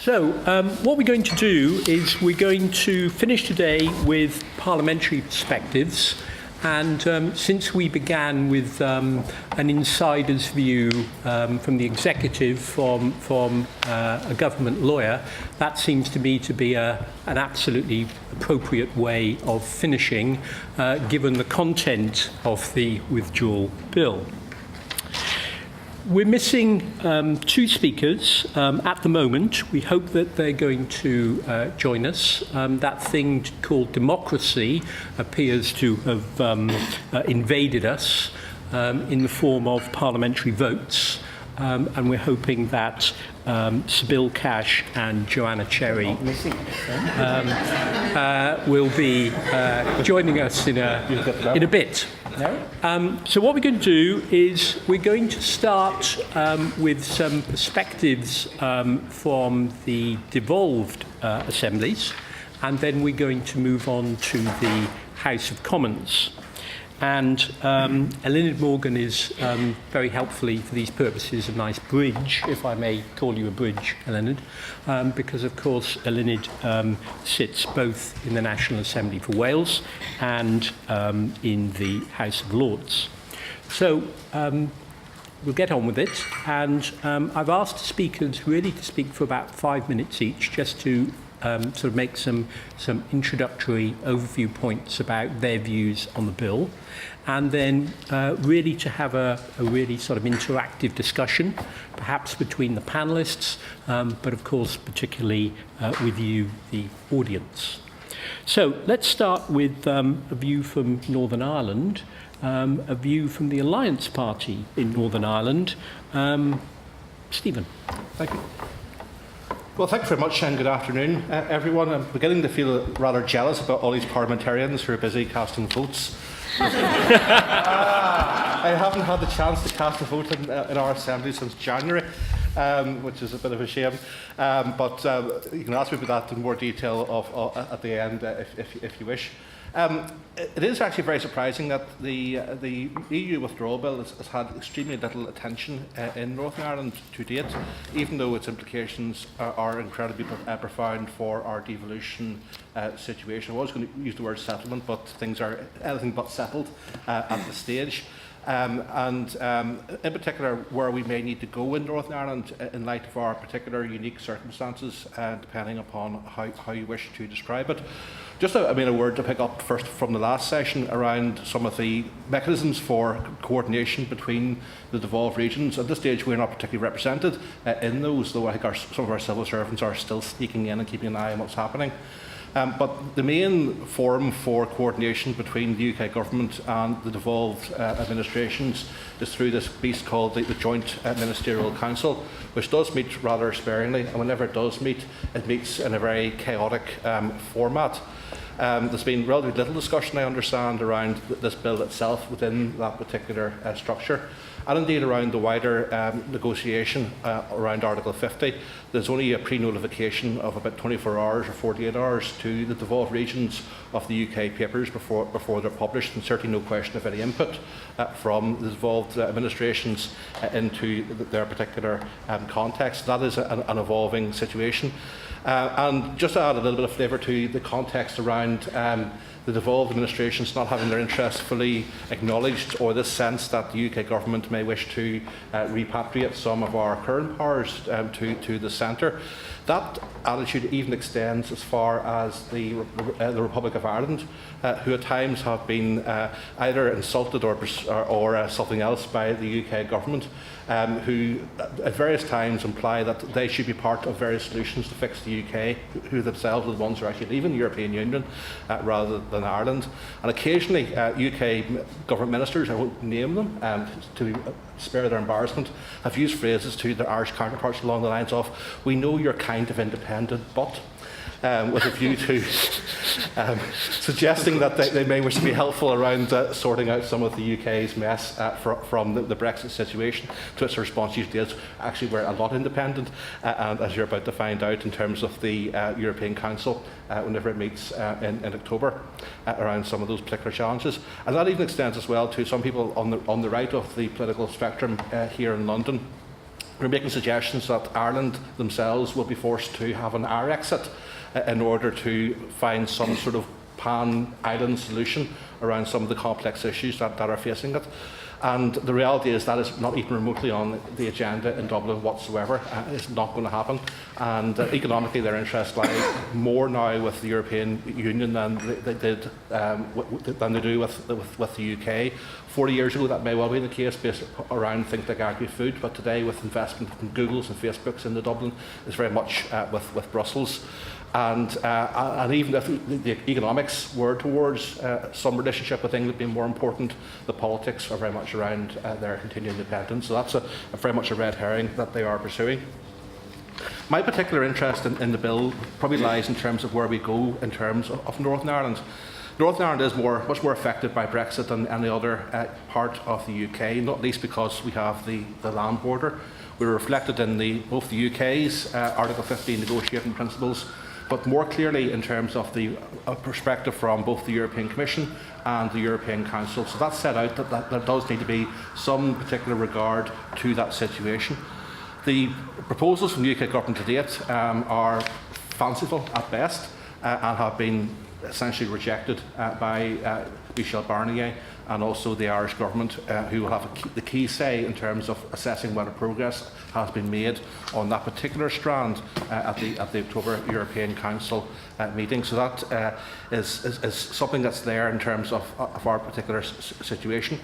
What we're going to do is we're going to finish today with parliamentary perspectives. And since we began with an insider's view from the executive, from a government lawyer, that seems to me to be an absolutely appropriate way of finishing, given the content of the withdrawal bill. We're missing two speakers at the moment. We hope that they're going to join us. That thing called democracy appears to have invaded us in the form of parliamentary votes. And we're hoping that Sybil Cash and Joanna Cherry will be joining us in a bit. So what we're going to do is we're going to start with some perspectives from the devolved assemblies, and then we're going to move on to the House of Commons. And Eluned Morgan is very helpfully, for these purposes, a nice bridge, if I may call you a bridge, Eluned, because, of course, Eluned sits both in the National Assembly for Wales and in the House of Lords. So we'll get on with it. And I've asked the speakers really to speak for about 5 minutes each, just to sort of make some introductory overview points about their views on the bill, and then really to have a really sort of interactive discussion, perhaps between the panellists, but of course particularly with you, the audience. So let's start with a view from Northern Ireland, a view from the Alliance Party in Northern Ireland. Stephen. Thank you. Well, thank you very much and good afternoon, everyone. I'm beginning to feel rather jealous about all these parliamentarians who are busy casting votes. I haven't had the chance to cast a vote in our Assembly since January, which is a bit of a shame. But you can ask me about that in more detail at the end if you wish. It is actually very surprising that the EU withdrawal bill has had extremely little attention in Northern Ireland to date, even though its implications are incredibly profound for our devolution situation. I was going to use the word settlement, but things are anything but settled at this stage. In particular, where we may need to go in Northern Ireland in light of our particular unique circumstances, depending upon how you wish to describe it. Just a word to pick up first from the last session around some of the mechanisms for coordination between the devolved regions. At this stage, we're not particularly represented in those, though I think some of our civil servants are still sneaking in and keeping an eye on what's happening. But the main forum for coordination between the UK government and the devolved administrations is through this beast called the Joint Ministerial Council, which does meet rather sparingly, and whenever it does meet, it meets in a very chaotic format. There's been relatively little discussion, I understand, around this bill itself within that particular structure, and indeed around the wider negotiation around Article 50. There's only a pre-notification of about 24 hours or 48 hours to the devolved regions of the UK papers before they're published, and certainly no question of any input from the devolved administrations into their particular context. That is an evolving situation. And just to add a little bit of flavour to the context around the devolved administrations not having their interests fully acknowledged, or this sense that the UK government may wish to repatriate some of our current powers to the centre. That attitude even extends as far as the Republic of Ireland, who at times have been either insulted or something else by the UK government, who at various times imply that they should be part of various solutions to fix the UK, who themselves are the ones who are actually leaving the European Union rather than Ireland. And occasionally UK government ministers, I won't name them to spare their embarrassment, have used phrases to their Irish counterparts along the lines of, "We know you're kind of independent, but," with a view to suggesting that they may wish to be helpful around sorting out some of the UK's mess from the Brexit situation. To its response usually is, actually we're a lot independent, and as you're about to find out in terms of the European Council, whenever it meets in October, around some of those particular challenges. And that even extends as well to some people on the right of the political spectrum here in London, We're making suggestions that Ireland themselves will be forced to have an air exit in order to find some sort of pan-island solution around some of the complex issues that are facing it. And the reality is that is not even remotely on the agenda in Dublin whatsoever. It's not going to happen. And economically, their interests lie more now with the European Union than they do with the UK. 40 years ago, that may well be the case based around things like agri-food, but today, with investment in Googles and Facebooks into Dublin, it's very much with Brussels. And even if the economics were towards some relationship with England being more important, the politics are very much around their continued independence. So that's very much a red herring that they are pursuing. My particular interest in the bill probably lies in terms of where we go in terms of Northern Ireland. Northern Ireland is much more affected by Brexit than any other part of the UK, not least because we have the land border. We're reflected in both the UK's Article 15 negotiating principles, but more clearly in terms of the perspective from both the European Commission and the European Council. So that's set out that there does need to be some particular regard to that situation. The proposals from the UK government to date are fanciful at best and have been essentially rejected by Michel Barnier and also the Irish government, who will have the key say in terms of assessing whether progress has been made on that particular strand at the October European Council meeting. So that is something that's there in terms of our particular situation.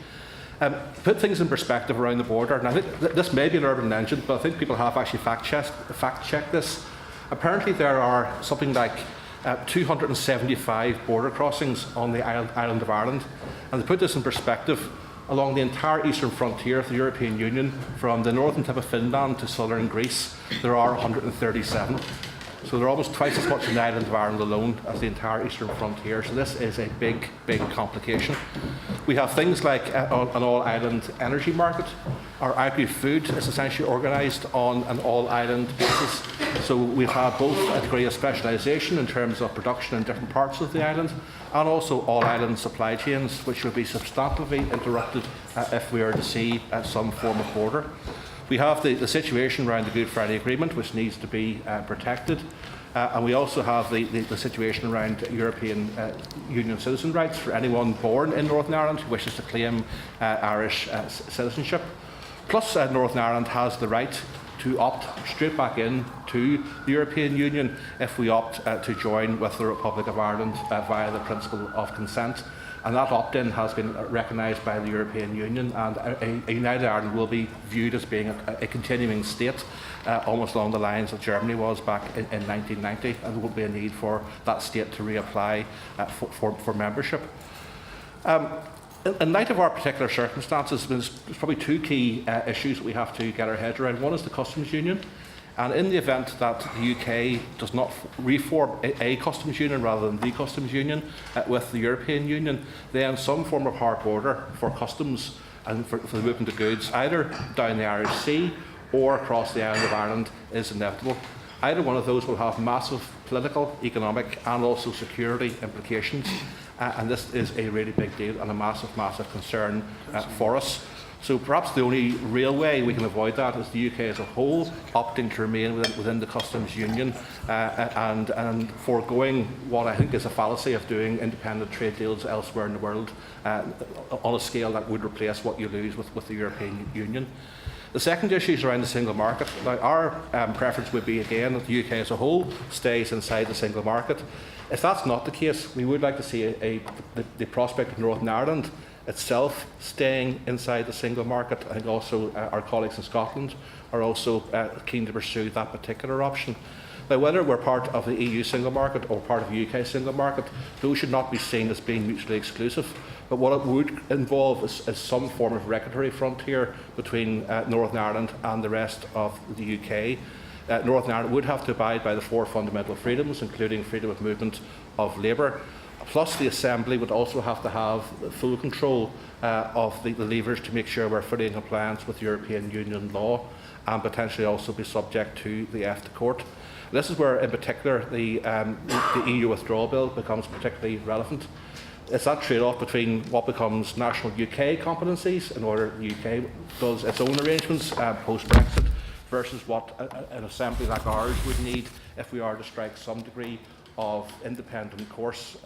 Put things in perspective around the border, and I think this may be an urban legend, but I think people have actually fact-checked this. Apparently there are something like 275 border crossings on the island of Ireland. And to put this in perspective, along the entire eastern frontier of the European Union, from the northern tip of Finland to southern Greece, there are 137. So they're almost twice as much in the island of Ireland alone as the entire eastern frontier. So this is a big, big complication. We have things like an all-island energy market. Our agri-food is essentially organised on an all-island basis. So we have both a degree of specialisation in terms of production in different parts of the island, and also all-island supply chains, which will be substantively interrupted if we are to see some form of border. We have the situation around the Good Friday Agreement, which needs to be protected. And we also have the situation around European Union citizen rights for anyone born in Northern Ireland who wishes to claim Irish citizenship. Plus, Northern Ireland has the right to opt straight back in to the European Union if we opt to join with the Republic of Ireland via the principle of consent. And that opt-in has been recognised by the European Union, and a United Ireland will be viewed as being a continuing state, almost along the lines of Germany was back in 1990, and there will be a need for that state to reapply for membership. In light of our particular circumstances, there's probably two key issues that we have to get our head around. One is the customs union. And in the event that the UK does not reform a customs union rather than the customs union with the European Union, then some form of hard border for customs and for the movement of goods, either down the Irish Sea or across the island of Ireland, is inevitable. Either one of those will have massive political, economic and also security implications. And this is a really big deal and a massive, massive concern for us. So perhaps the only real way we can avoid that is the UK as a whole opting to remain within the customs union and foregoing what I think is a fallacy of doing independent trade deals elsewhere in the world on a scale that would replace what you lose with the European Union. The second issue is around the single market. Now, our preference would be, again, that the UK as a whole stays inside the single market. If that's not the case, we would like to see the prospect of Northern Ireland itself staying inside the single market. I think also our colleagues in Scotland are also keen to pursue that particular option. Now, whether we're part of the EU single market or part of the UK single market, those should not be seen as being mutually exclusive. But what it would involve is some form of regulatory frontier between Northern Ireland and the rest of the UK. Northern Ireland would have to abide by the 4 fundamental freedoms, including freedom of movement of labour. Plus, the Assembly would also have to have full control of the levers to make sure we're fully in compliance with European Union law, and potentially also be subject to the EFTA Court. This is where, in particular, the EU Withdrawal Bill becomes particularly relevant. It's that trade-off between what becomes national UK competencies in order the UK does its own arrangements post-Brexit versus what an assembly like ours would need if we are to strike some degree of independent course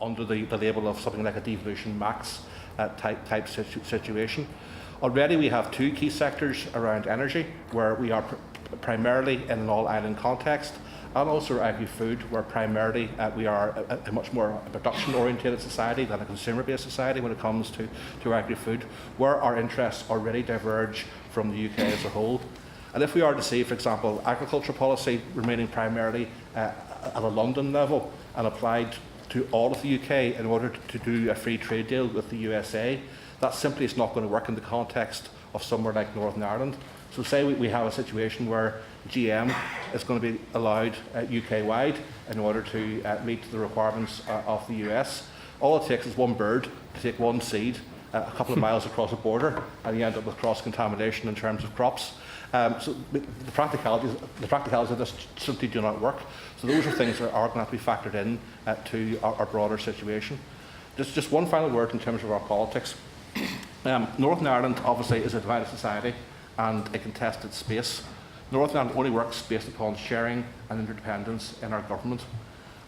under the label of something like a devolution max type situation. Already we have two key sectors around energy, where we are primarily in an all-island context, and also agri-food, where primarily we are a much more production-oriented society than a consumer-based society when it comes to agri-food, where our interests already diverge from the UK as a whole. And if we are to see, for example, agriculture policy remaining primarily at a London level and applied to all of the UK in order to do a free trade deal with the USA, that simply is not going to work in the context of somewhere like Northern Ireland. So say we have a situation where GM is going to be allowed UK-wide in order to meet the requirements of the US. All it takes is one bird to take one seed a couple of miles across a border, and you end up with cross-contamination in terms of crops. So the practicalities of this simply do not work. So those are things that are going to have to be factored in to our broader situation. Just one final word in terms of our politics. Northern Ireland obviously is a divided society and a contested space. Northern Ireland only works based upon sharing and interdependence in our government.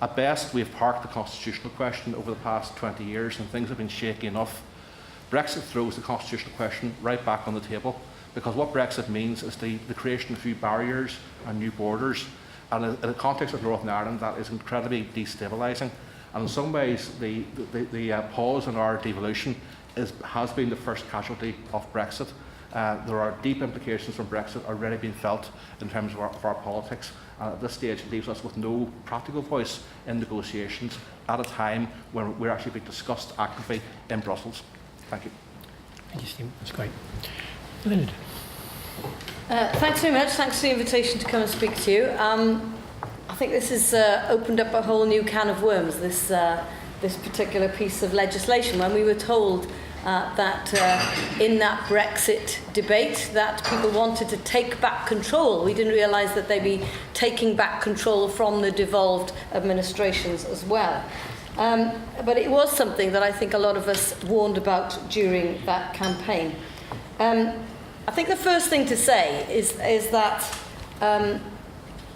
At best, we have parked the constitutional question over the past 20 years and things have been shaky enough. Brexit throws the constitutional question right back on the table, because what Brexit means is the creation of new barriers and new borders. And in the context of Northern Ireland, that is incredibly destabilising. And in some ways, the pause in our devolution has been the first casualty of Brexit. There are deep implications from Brexit already being felt in terms of our politics. And at this stage, it leaves us with no practical voice in negotiations at a time when we're actually being discussed actively in Brussels. Thank you. Thank you, Stephen. That's great. Leonard. Thanks very much. Thanks for the invitation to come and speak to you. I think this has opened up a whole new can of worms, this particular piece of legislation. When we were told that in that Brexit debate that people wanted to take back control, we didn't realise that they'd be taking back control from the devolved administrations as well. But it was something that I think a lot of us warned about during that campaign. I think the first thing to say is that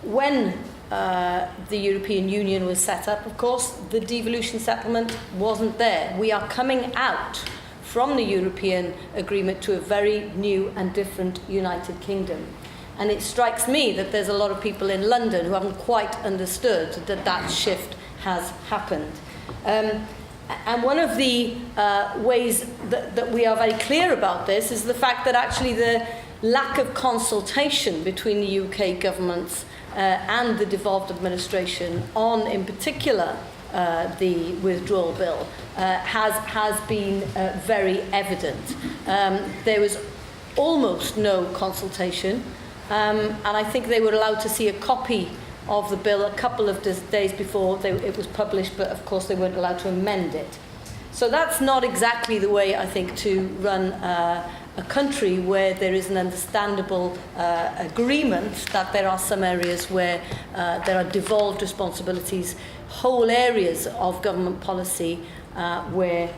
when the European Union was set up, of course, the devolution settlement wasn't there. We are coming out from the European agreement to a very new and different United Kingdom. And it strikes me that there's a lot of people in London who haven't quite understood that that shift has happened. And one of the ways that we are very clear about this is the fact that actually the lack of consultation between the UK governments and the devolved administration on, in particular, the withdrawal bill has been very evident. There was almost no consultation, and I think they were allowed to see a copy of the bill a couple of days before it was published, but of course they weren't allowed to amend it. So that's not exactly the way, I think, to run a country where there is an understandable agreement that there are some areas where there are devolved responsibilities, whole areas of government policy where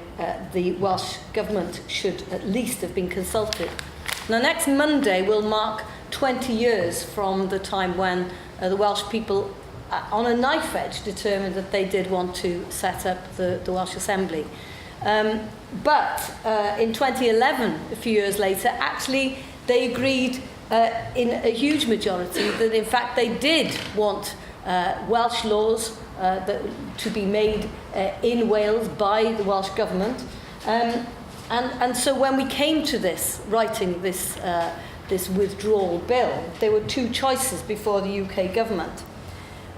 the Welsh Government should at least have been consulted. Now, next Monday will mark 20 years from the time when the Welsh people, on a knife edge, determined that they did want to set up the Welsh Assembly. But in 2011, a few years later, actually they agreed in a huge majority that in fact they did want Welsh laws to be made in Wales by the Welsh Government. And so when we came to this, writing this withdrawal bill, there were two choices before the UK government.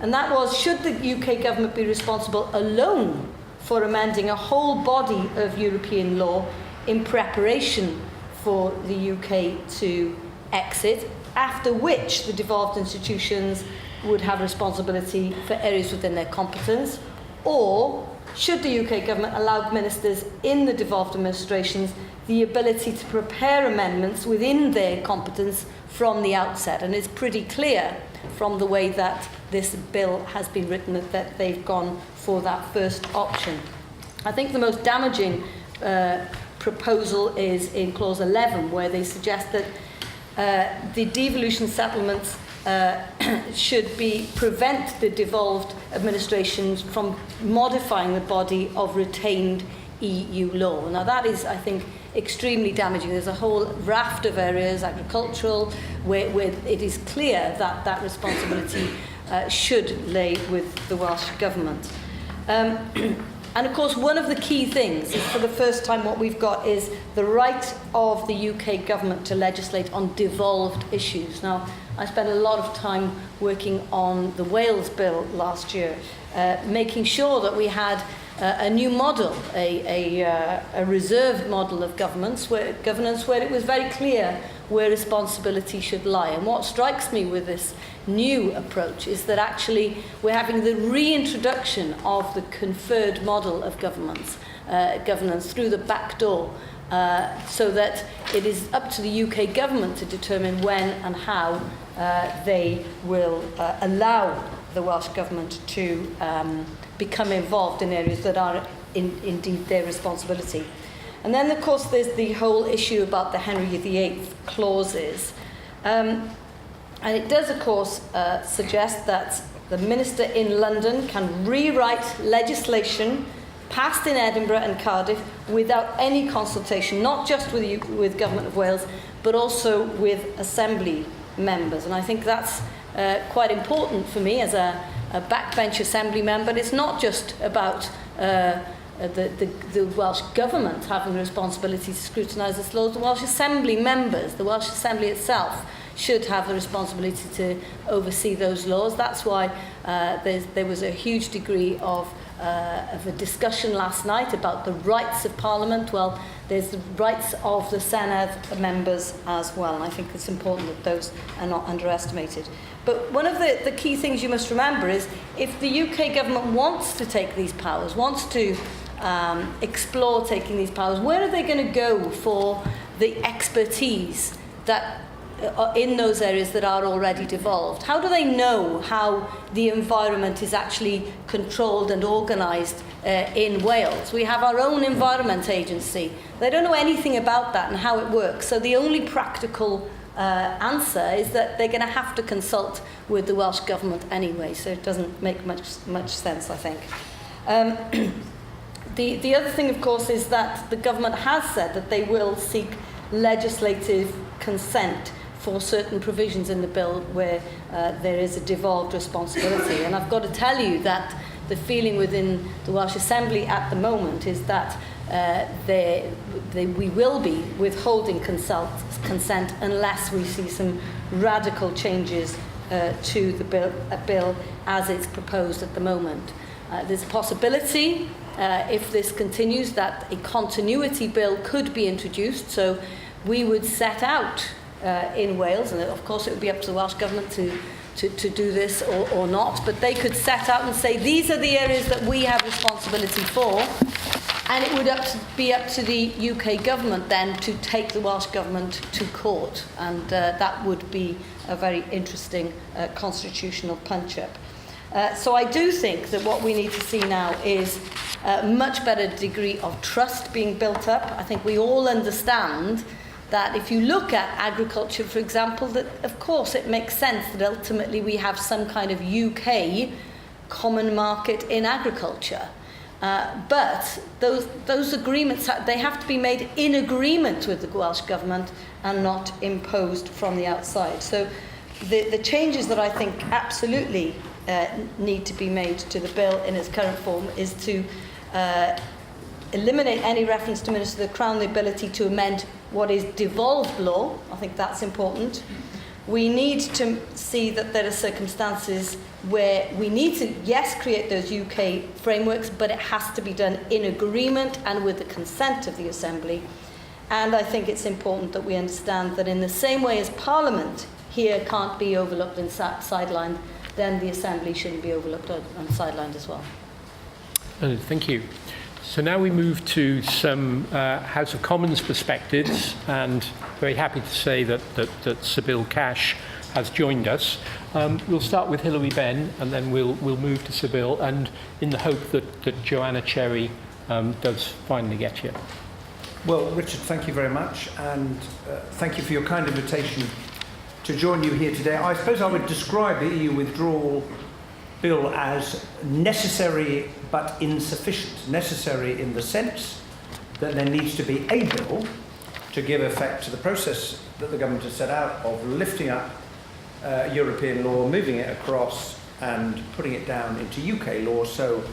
And that was, should the UK government be responsible alone for amending a whole body of European law in preparation for the UK to exit, after which the devolved institutions would have responsibility for areas within their competence, or should the UK government allow ministers in the devolved administrations the ability to prepare amendments within their competence from the outset. And it's pretty clear from the way that this bill has been written that they've gone for that first option. I think the most damaging proposal is in clause 11, where they suggest that the devolution settlements should prevent the devolved administrations from modifying the body of retained EU law. Now that is, I think, extremely damaging. There's a whole raft of areas, agricultural, where it is clear that that responsibility should lay with the Welsh Government. And of course, one of the key things is, for the first time, what we've got is the right of the UK government to legislate on devolved issues. Now, I spent a lot of time working on the Wales Bill last year, making sure that we had a new model, a reserved model of governance where it was very clear where responsibility should lie. And what strikes me with this new approach is that actually we're having the reintroduction of the conferred model of governance through the back door, so that it is up to the UK government to determine when and how they will allow the Welsh Government to become involved in areas that are indeed their responsibility. And then, of course, there's the whole issue about the Henry VIII clauses. And it does, of course, suggest that the minister in London can rewrite legislation passed in Edinburgh and Cardiff without any consultation, not just with Government of Wales, but also with Assembly members. And I think that's quite important for me as a backbench Assembly member. It's not just about the Welsh Government having the responsibility to scrutinise this law. The Welsh Assembly members, the Welsh Assembly itself, should have the responsibility to oversee those laws. That's why there was a huge degree of a discussion last night about the rights of Parliament. Well, there's the rights of the Senedd members as well, and I think it's important that those are not underestimated. But one of the key things you must remember is, if the UK government wants to take these powers, wants to explore taking these powers, where are they going to go for the expertise that in those areas that are already devolved? How do they know how the environment is actually controlled and organised in Wales? We have our own Environment Agency. They don't know anything about that and how it works. So the only practical answer is that they're going to have to consult with the Welsh Government anyway. So it doesn't make much sense, I think. The other thing, of course, is that the government has said that they will seek legislative consent for certain provisions in the bill where there is a devolved responsibility. And I've got to tell you that the feeling within the Welsh Assembly at the moment is that we will be withholding consent unless we see some radical changes to the bill as it's proposed at the moment. There's a possibility, if this continues, that a continuity bill could be introduced. So we would set out in Wales, and of course it would be up to the Welsh Government to do this or not, but they could set out and say, these are the areas that we have responsibility for, and it would be up to the UK Government then to take the Welsh Government to court, and that would be a very interesting constitutional punch-up. So I do think that what we need to see now is a much better degree of trust being built up. I think we all understand that if you look at agriculture, for example, that of course it makes sense that ultimately we have some kind of UK common market in agriculture. But those agreements, they have to be made in agreement with the Welsh Government and not imposed from the outside. So the changes that I think absolutely need to be made to the bill in its current form is to eliminate any reference to Minister of the Crown, the ability to amend what is devolved law. I think that's important. We need to see that there are circumstances where we need to, yes, create those UK frameworks, but it has to be done in agreement and with the consent of the Assembly. And I think it's important that we understand that in the same way as Parliament here can't be overlooked and sidelined, then the Assembly shouldn't be overlooked and sidelined as well. Thank you. So now we move to some House of Commons perspectives, and very happy to say that Sybil Cash has joined us. We'll start with Hilary Benn, and then we'll move to Sybil, and in the hope that Joanna Cherry does finally get here. Well, Richard, thank you very much, and thank you for your kind invitation to join you here today. I suppose I would describe the EU withdrawal bill as necessary but insufficient. Necessary in the sense that there needs to be a bill to give effect to the process that the government has set out of lifting up European law, moving it across and putting it down into UK law, so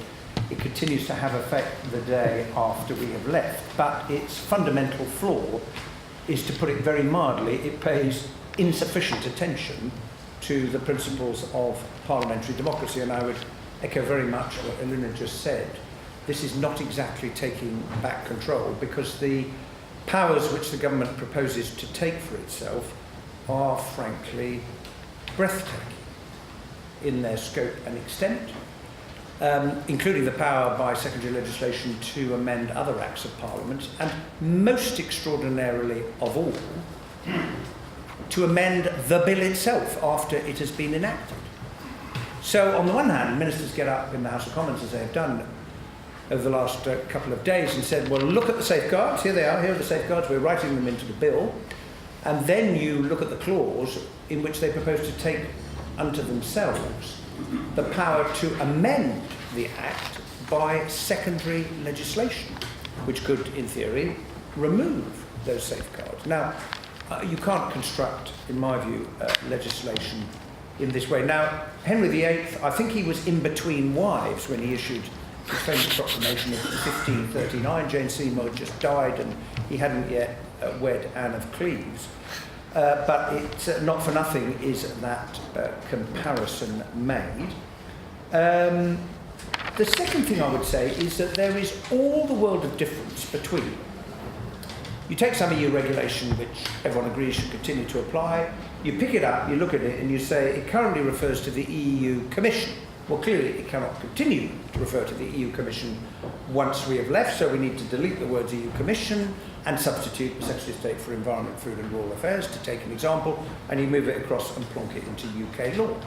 it continues to have effect the day after we have left. But its fundamental flaw is, to put it very mildly, it pays insufficient attention to the principles of parliamentary democracy, and I would echo very much what Elena just said. This is not exactly taking back control, because the powers which the government proposes to take for itself are frankly breathtaking in their scope and extent, including the power by secondary legislation to amend other acts of Parliament, and most extraordinarily of all, to amend the bill itself after it has been enacted. So on the one hand, ministers get up in the House of Commons, as they have done over the last couple of days, and said, well, look at the safeguards, here they are, here are the safeguards, we're writing them into the bill, and then you look at the clause in which they propose to take unto themselves the power to amend the Act by secondary legislation, which could, in theory, remove those safeguards. Now, you can't construct, in my view, legislation in this way. Now, Henry VIII, I think he was in between wives when he issued his famous proclamation of 1539. Jane Seymour had just died and he hadn't yet wed Anne of Cleves. But it's not for nothing is that comparison made. The second thing I would say is that there is all the world of difference between. You take some EU regulation which everyone agrees should continue to apply, you pick it up, you look at it and you say it currently refers to the EU Commission. Well, clearly it cannot continue to refer to the EU Commission once we have left, so we need to delete the words EU Commission and substitute the Secretary of State for Environment, Food and Rural Affairs, to take an example, and you move it across and plonk it into UK law.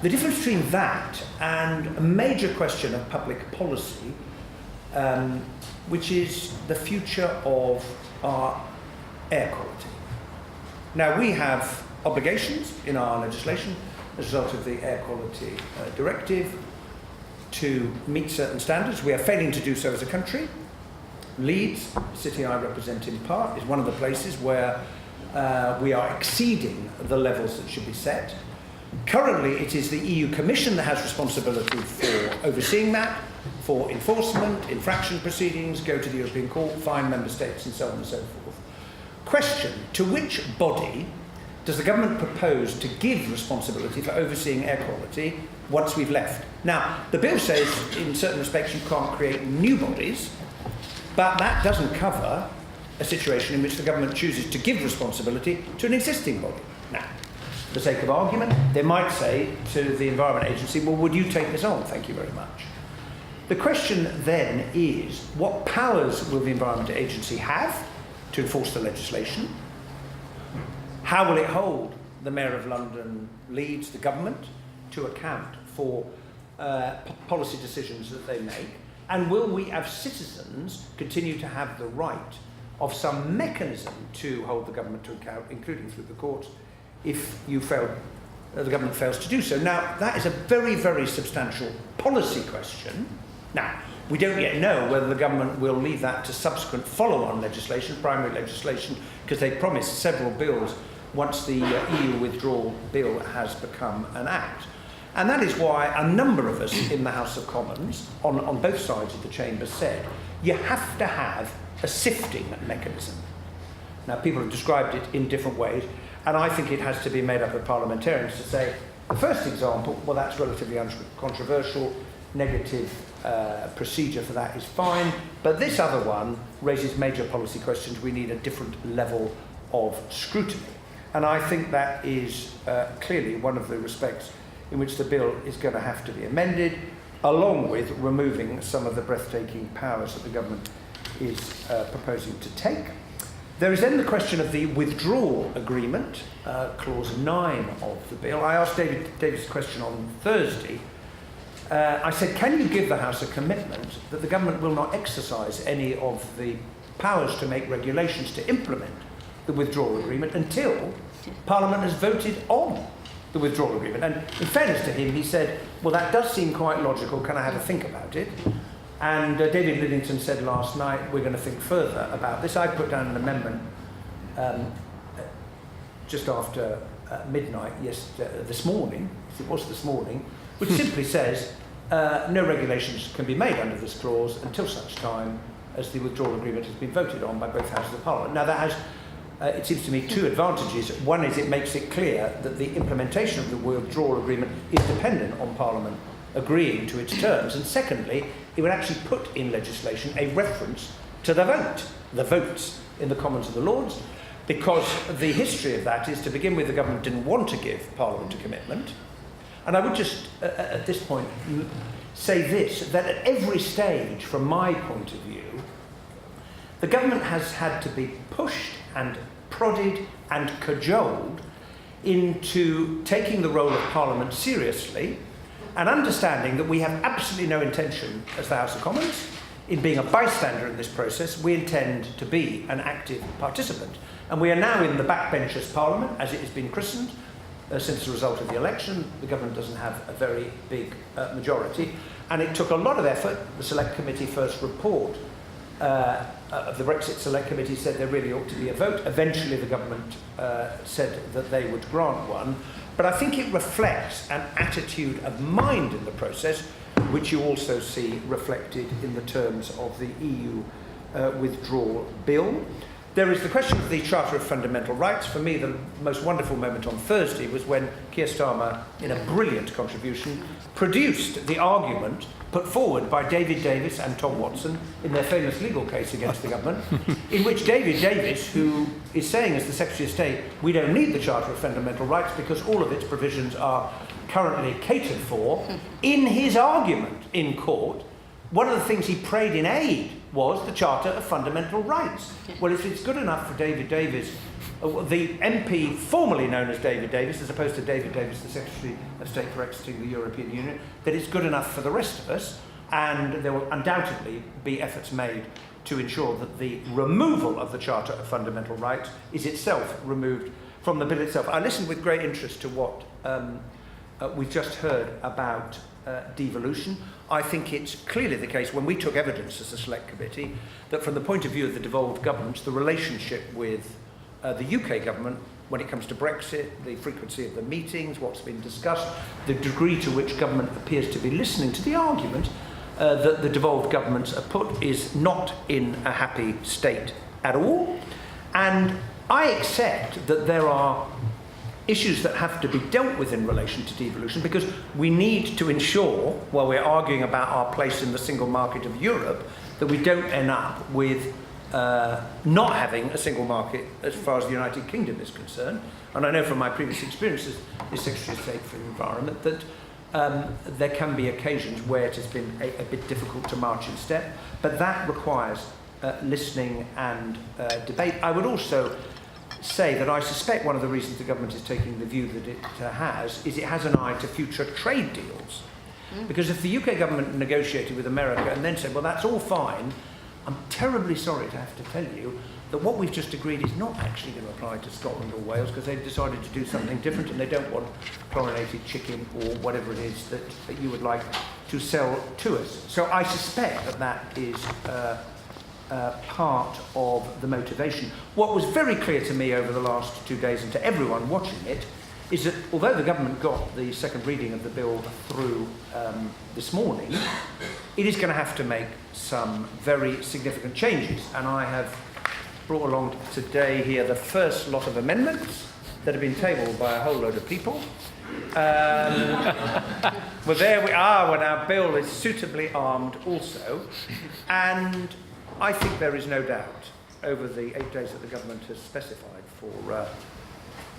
The difference between that and a major question of public policy, which is the future of our air quality. Now, we have obligations in our legislation as a result of the Air Quality Directive to meet certain standards. We are failing to do so as a country. Leeds, the city I represent in part, is one of the places where we are exceeding the levels that should be set. Currently, it is the EU Commission that has responsibility for overseeing that, for enforcement, infraction proceedings, go to the European Court, fine member states, and so on and so forth. Question: to which body does the government propose to give responsibility for overseeing air quality once we've left? Now, the bill says in certain respects you can't create new bodies, but that doesn't cover a situation in which the government chooses to give responsibility to an existing body. Now, for the sake of argument, they might say to the Environment Agency, well, would you take this on? Thank you very much. The question then is, what powers will the Environment Agency have to enforce the legislation? How will it hold the Mayor of London, Leeds, the government, to account for policy decisions that they make? And will we, as citizens, continue to have the right of some mechanism to hold the government to account, including through the courts, if the government fails to do so? Now, that is a very, very substantial policy question. Now, we don't yet know whether the government will leave that to subsequent follow-on legislation, primary legislation, because they promised several bills once the EU withdrawal bill has become an act. And that is why a number of us in the House of Commons, on both sides of the chamber, said you have to have a sifting mechanism. Now, people have described it in different ways, and I think it has to be made up of parliamentarians to say, the first example, well, that's relatively uncontroversial, negative procedure for that is fine, but this other one raises major policy questions. We need a different level of scrutiny. And I think that is clearly one of the respects in which the bill is going to have to be amended, along with removing some of the breathtaking powers that the government is proposing to take. There is then the question of the withdrawal agreement, clause 9 of the bill. I asked David's question on Thursday. I said, can you give the House a commitment that the government will not exercise any of the powers to make regulations to implement the withdrawal agreement until Parliament has voted on the withdrawal agreement. And in fairness to him, he said, well, that does seem quite logical, can I have a think about it? And David Lidington said last night, we're going to think further about this. I put down an amendment just after midnight this morning, it was this morning, which simply says no regulations can be made under this clause until such time as the withdrawal agreement has been voted on by both houses of Parliament. Now that has, it seems to me, two advantages. One is it makes it clear that the implementation of the withdrawal agreement is dependent on Parliament agreeing to its terms. And secondly, it would actually put in legislation a reference to the votes in the Commons of the Lords, because the history of that is, to begin with, the government didn't want to give Parliament a commitment. And I would just, at this point, say this, that at every stage, from my point of view, the government has had to be pushed and prodded and cajoled into taking the role of Parliament seriously and understanding that we have absolutely no intention as the House of Commons in being a bystander in this process. We intend to be an active participant. And we are now in the backbenchers Parliament, as it has been christened, since the result of the election. The government doesn't have a very big majority. And it took a lot of effort. The Select Committee first report of the Brexit Select Committee said there really ought to be a vote. Eventually the government said that they would grant one. But I think it reflects an attitude of mind in the process, which you also see reflected in the terms of the EU withdrawal bill. There is the question of the Charter of Fundamental Rights. For me, the most wonderful moment on Thursday was when Keir Starmer, in a brilliant contribution, produced the argument put forward by David Davis and Tom Watson in their famous legal case against the government, in which David Davis, who is saying as the Secretary of State, we don't need the Charter of Fundamental Rights because all of its provisions are currently catered for, in his argument in court, one of the things he prayed in aid was the Charter of Fundamental Rights. Well, if it's good enough for David Davis, the MP formerly known as David Davis, as opposed to David Davis, the Secretary of State for exiting the European Union, that it's good enough for the rest of us, and there will undoubtedly be efforts made to ensure that the removal of the Charter of Fundamental Rights is itself removed from the bill itself. I listened with great interest to what we've just heard about devolution. I think it's clearly the case, when we took evidence as a Select Committee, that from the point of view of the devolved governments, the relationship with the UK government when it comes to Brexit, the frequency of the meetings, what's been discussed, the degree to which government appears to be listening to the argument that the devolved governments are put, is not in a happy state at all. And I accept that there are issues that have to be dealt with in relation to devolution, because we need to ensure, while we're arguing about our place in the single market of Europe, that we don't end up with not having a single market as far as the United Kingdom is concerned. And I know from my previous experiences as Secretary of State for the Environment that there can be occasions where it has been a bit difficult to march in step, but that requires listening and debate. I would also say that I suspect one of the reasons the government is taking the view that it has is it has an eye to future trade deals. Because if the UK government negotiated with America and then said, well, that's all fine, I'm terribly sorry to have to tell you that what we've just agreed is not actually going to apply to Scotland or Wales, because they've decided to do something different and they don't want chlorinated chicken or whatever it is that you would like to sell to us. So I suspect that that is part of the motivation. What was very clear to me over the last 2 days and to everyone watching it is that although the government got the second reading of the bill through this morning, it is going to have to make some very significant changes. And I have brought along today here the first lot of amendments that have been tabled by a whole load of people. Well, there we are, when our bill is suitably armed also. And I think there is no doubt, over the 8 days that the government has specified for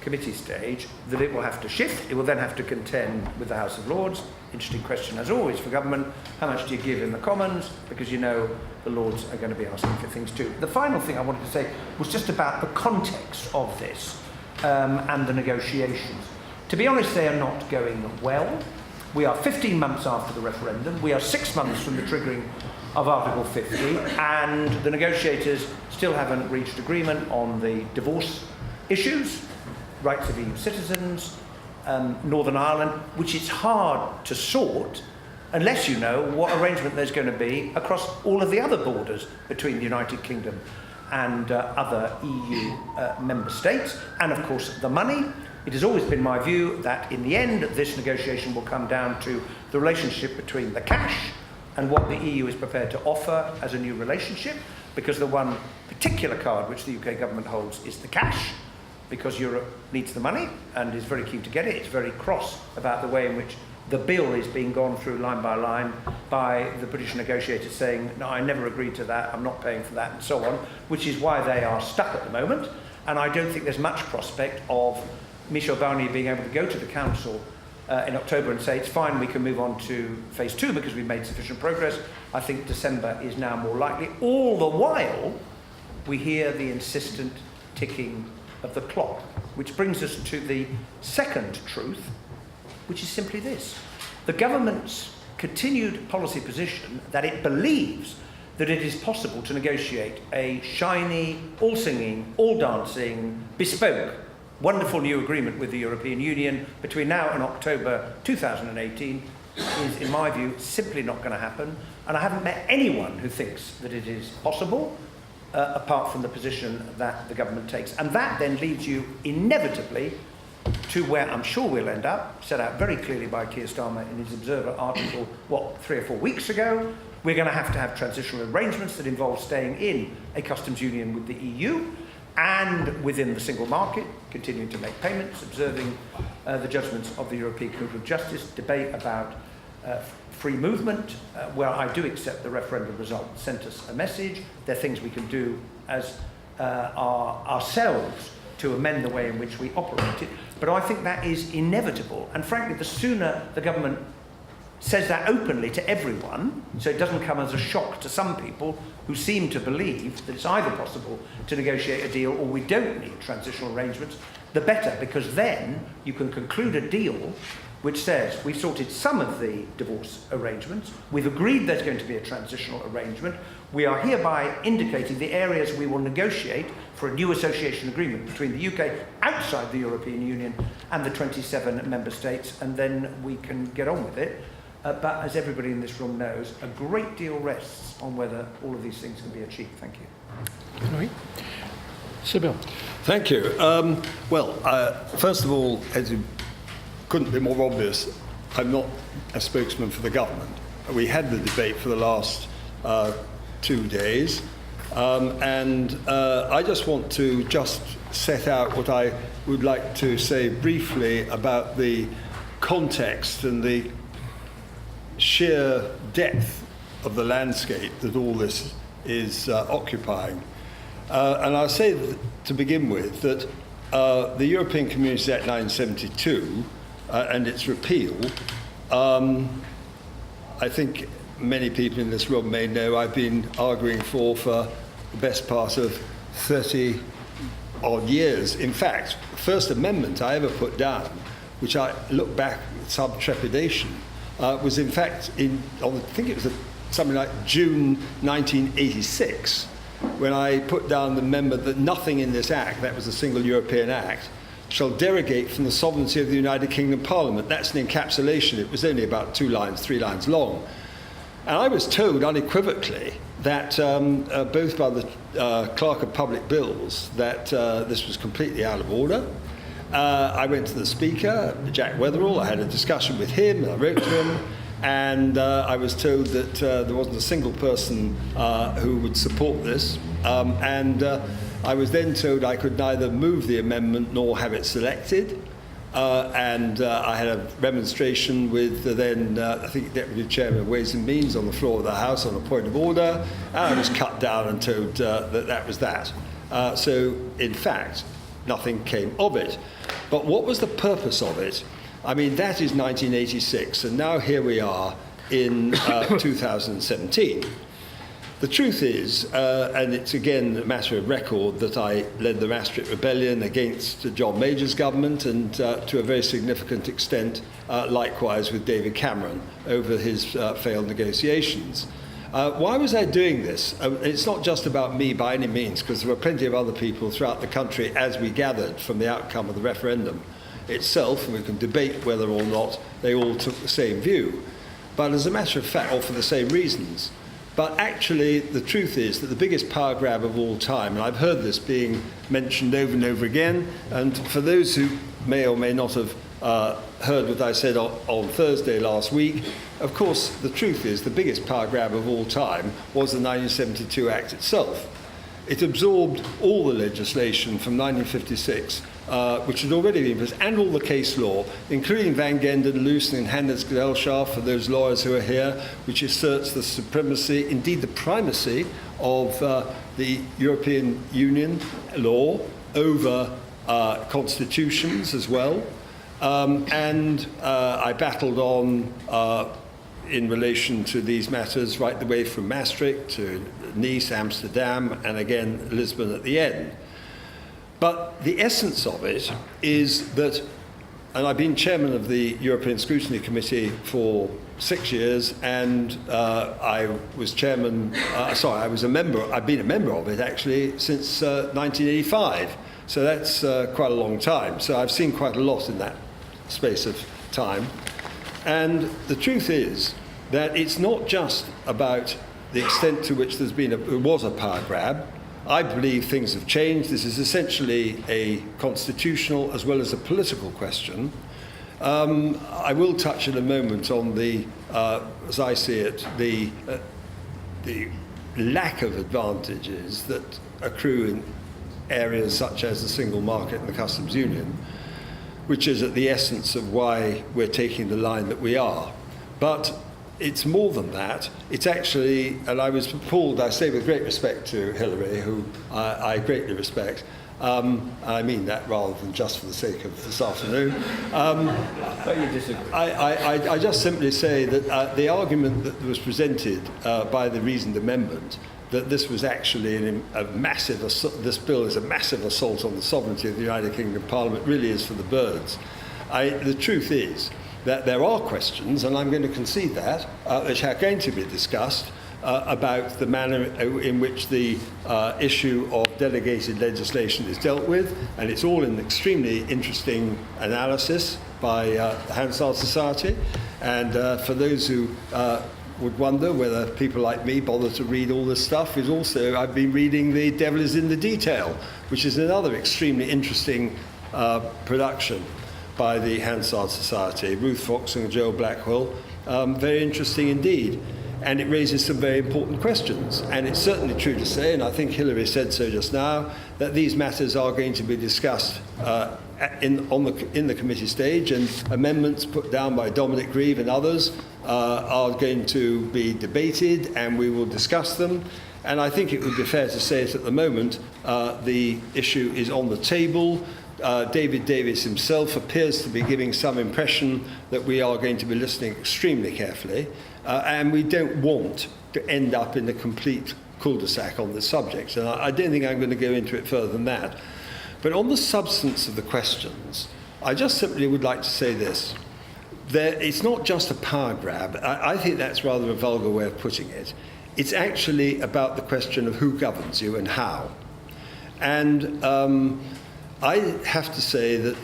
committee stage, that it will have to shift. It will then have to contend with the House of Lords. Interesting question, as always, for government. How much do you give in the Commons? Because you know the Lords are going to be asking for things too. The final thing I wanted to say was just about the context of this and the negotiations. To be honest, they are not going well. We are 15 months after the referendum. We are 6 months from the triggering of Article 50, and the negotiators still haven't reached agreement on the divorce issues, rights of EU citizens, Northern Ireland, which is hard to sort unless you know what arrangement there's going to be across all of the other borders between the United Kingdom and other EU member states, and of course the money. It has always been my view that in the end this negotiation will come down to the relationship between the cash and what the EU is prepared to offer as a new relationship, because the one particular card which the UK government holds is the cash, because Europe needs the money and is very keen to get it. It's very cross about the way in which the bill is being gone through line by the British negotiators saying, no, I never agreed to that, I'm not paying for that, and so on, which is why they are stuck at the moment. And I don't think there's much prospect of Michel Barnier being able to go to the Council in October and say, it's fine, we can move on to phase 2 because we've made sufficient progress. I think December is now more likely. All the while, we hear the insistent ticking of the clock, which brings us to the second truth, which is simply this. The government's continued policy position that it believes that it is possible to negotiate a shiny, all-singing, all-dancing, bespoke, wonderful new agreement with the European Union between now and October 2018 is, in my view, simply not going to happen. And I haven't met anyone who thinks that it is possible, apart from the position that the government takes. And that then leads you inevitably to where I'm sure we'll end up, set out very clearly by Keir Starmer in his Observer article, 3 or 4 weeks ago. We're going to have transitional arrangements that involve staying in a customs union with the EU and within the single market, continuing to make payments, observing the judgments of the European Court of Justice, debate about free movement, where I do accept the referendum result sent us a message. There are things we can do as ourselves to amend the way in which we operate it. But I think that is inevitable. And frankly, the sooner the government says that openly to everyone, so it doesn't come as a shock to some people who seem to believe that it's either possible to negotiate a deal or we don't need transitional arrangements, the better, because then you can conclude a deal which says we've sorted some of the divorce arrangements, we've agreed there's going to be a transitional arrangement, we are hereby indicating the areas we will negotiate for a new association agreement between the UK outside the European Union and the 27 member states, and then we can get on with it. But as everybody in this room knows, a great deal rests on whether all of these things can be achieved. Thank you. All right. Sybil. Thank you. First of all, as it couldn't be more obvious, I'm not a spokesman for the government. We had the debate for the last 2 days, and I just want to set out what I would like to say briefly about the context and the sheer depth of the landscape that all this is occupying. And I'll say to begin with that the European Communities Act 1972 and its repeal, I think many people in this room may know I've been arguing for the best part of 30 odd years. In fact, the first amendment I ever put down, which I look back with some trepidation, was in fact I think it was something like June 1986, when I put down the amendment that nothing in this Act, that was a single European Act, shall derogate from the sovereignty of the United Kingdom Parliament. That's an encapsulation. It was only about 3 lines long. And I was told unequivocally that both by the Clerk of Public Bills that this was completely out of order. I went to the Speaker, Jack Withdrawal. I had a discussion with him, and I wrote to him, and I was told that there wasn't a single person who would support this, and I was then told I could neither move the amendment nor have it selected, and I had a remonstration with the then, I think, Deputy Chairman of Ways and Means on the floor of the House on a point of order, and I was cut down and told that was that. So, in fact, nothing came of it. But what was the purpose of it? I mean, that is 1986, and now here we are in 2017. The truth is, and it's again a matter of record, that I led the Maastricht Rebellion against John Major's government, and to a very significant extent, likewise with David Cameron over his failed negotiations. Why was I doing this? It's not just about me by any means, because there were plenty of other people throughout the country, as we gathered from the outcome of the referendum itself, and we can debate whether or not they all took the same view. But as a matter of fact, or for the same reasons. But actually, the truth is that the biggest power grab of all time, and I've heard this being mentioned over and over again, and for those who may or may not have heard what I said on Thursday last week, of course, the truth is the biggest power grab of all time was the 1972 Act itself. It absorbed all the legislation from 1956, which had already been, and all the case law, including Van Gendon, Loosen, and Handelsgesellschaft, for those lawyers who are here, which asserts the supremacy, indeed the primacy, of the European Union law over constitutions as well. And I battled on in relation to these matters right the way from Maastricht to Nice, Amsterdam, and again Lisbon at the end. But the essence of it is that, and I've been chairman of the European Scrutiny Committee for 6 years, and I was chairman, I was a member, I've been a member of it actually since 1985. So that's quite a long time. So I've seen quite a lot in that space of time. And the truth is that it's not just about the extent to which there was a power grab. I believe things have changed. This is essentially a constitutional as well as a political question. I will touch in a moment on the, as I see it, the lack of advantages that accrue in areas such as the single market and the customs union, which is at the essence of why we're taking the line that we are. But it's more than that. It's actually, and I was appalled, I say with great respect to Hillary, who I greatly respect, I mean that rather than just for the sake of this afternoon. But you disagree. I just simply say that the argument that was presented by the reasoned amendment, that this was actually a massive, this bill is a massive assault on the sovereignty of the United Kingdom Parliament, really is for the birds. The truth is that there are questions, and I'm going to concede that, which are going to be discussed about the manner in which the issue of delegated legislation is dealt with, and it's all an extremely interesting analysis by the Hansard Society. And for those who would wonder whether people like me bother to read all this stuff, is also I've been reading The Devil is in the Detail, which is another extremely interesting production by the Hansard Society, Ruth Fox and Joel Blackwell. Very interesting indeed. And it raises some very important questions. And it's certainly true to say, and I think Hillary said so just now, that these matters are going to be discussed in the committee stage, and amendments put down by Dominic Grieve and others are going to be debated, and we will discuss them. And I think it would be fair to say that at the moment the issue is on the table. David Davis himself appears to be giving some impression that we are going to be listening extremely carefully, and we don't want to end up in a complete cul-de-sac on this subject. And I don't think I'm going to go into it further than that. But on the substance of the questions, I just simply would like to say this. It's not just a power grab. I think that's rather a vulgar way of putting it. It's actually about the question of who governs you and how. And I have to say that,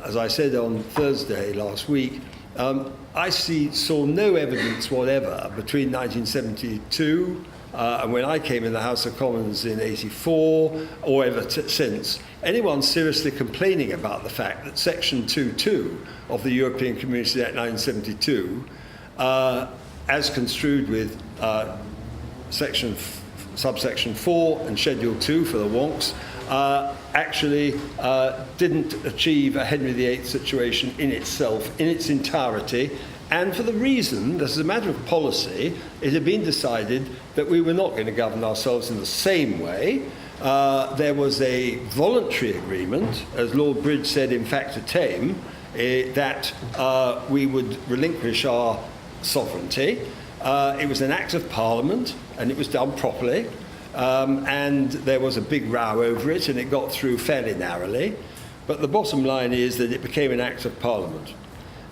as I said on Thursday last week, I saw no evidence whatever between 1972 and when I came in the House of Commons in 84, or ever since, anyone seriously complaining about the fact that Section 2.2 of the European Community Act 1972, as construed with subsection 4 and Schedule 2 for the wonks, actually didn't achieve a Henry VIII situation in itself, in its entirety, and for the reason that as a matter of policy, it had been decided that we were not going to govern ourselves in the same way. There was a voluntary agreement, as Lord Bridge said in Facta Tame, that we would relinquish our sovereignty. It was an act of Parliament, and it was done properly. And there was a big row over it, and it got through fairly narrowly. But the bottom line is that it became an act of Parliament.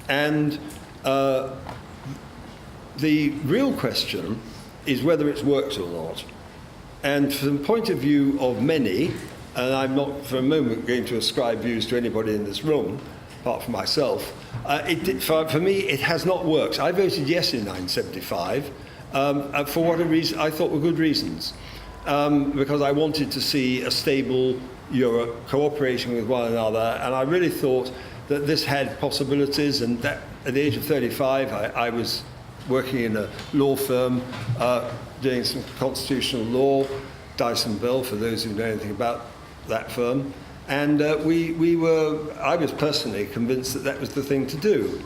And the real question is whether it's worked or not. And from the point of view of many, and I'm not for a moment going to ascribe views to anybody in this room, apart from myself, for me it has not worked. I voted yes in 1975 for what a reason I thought were good reasons, because I wanted to see a stable Europe cooperating with one another, and I really thought that this had possibilities, and that at the age of 35 I was working in a law firm doing some constitutional law, Dyson Bell, for those who know anything about that firm, and I was personally convinced that that was the thing to do.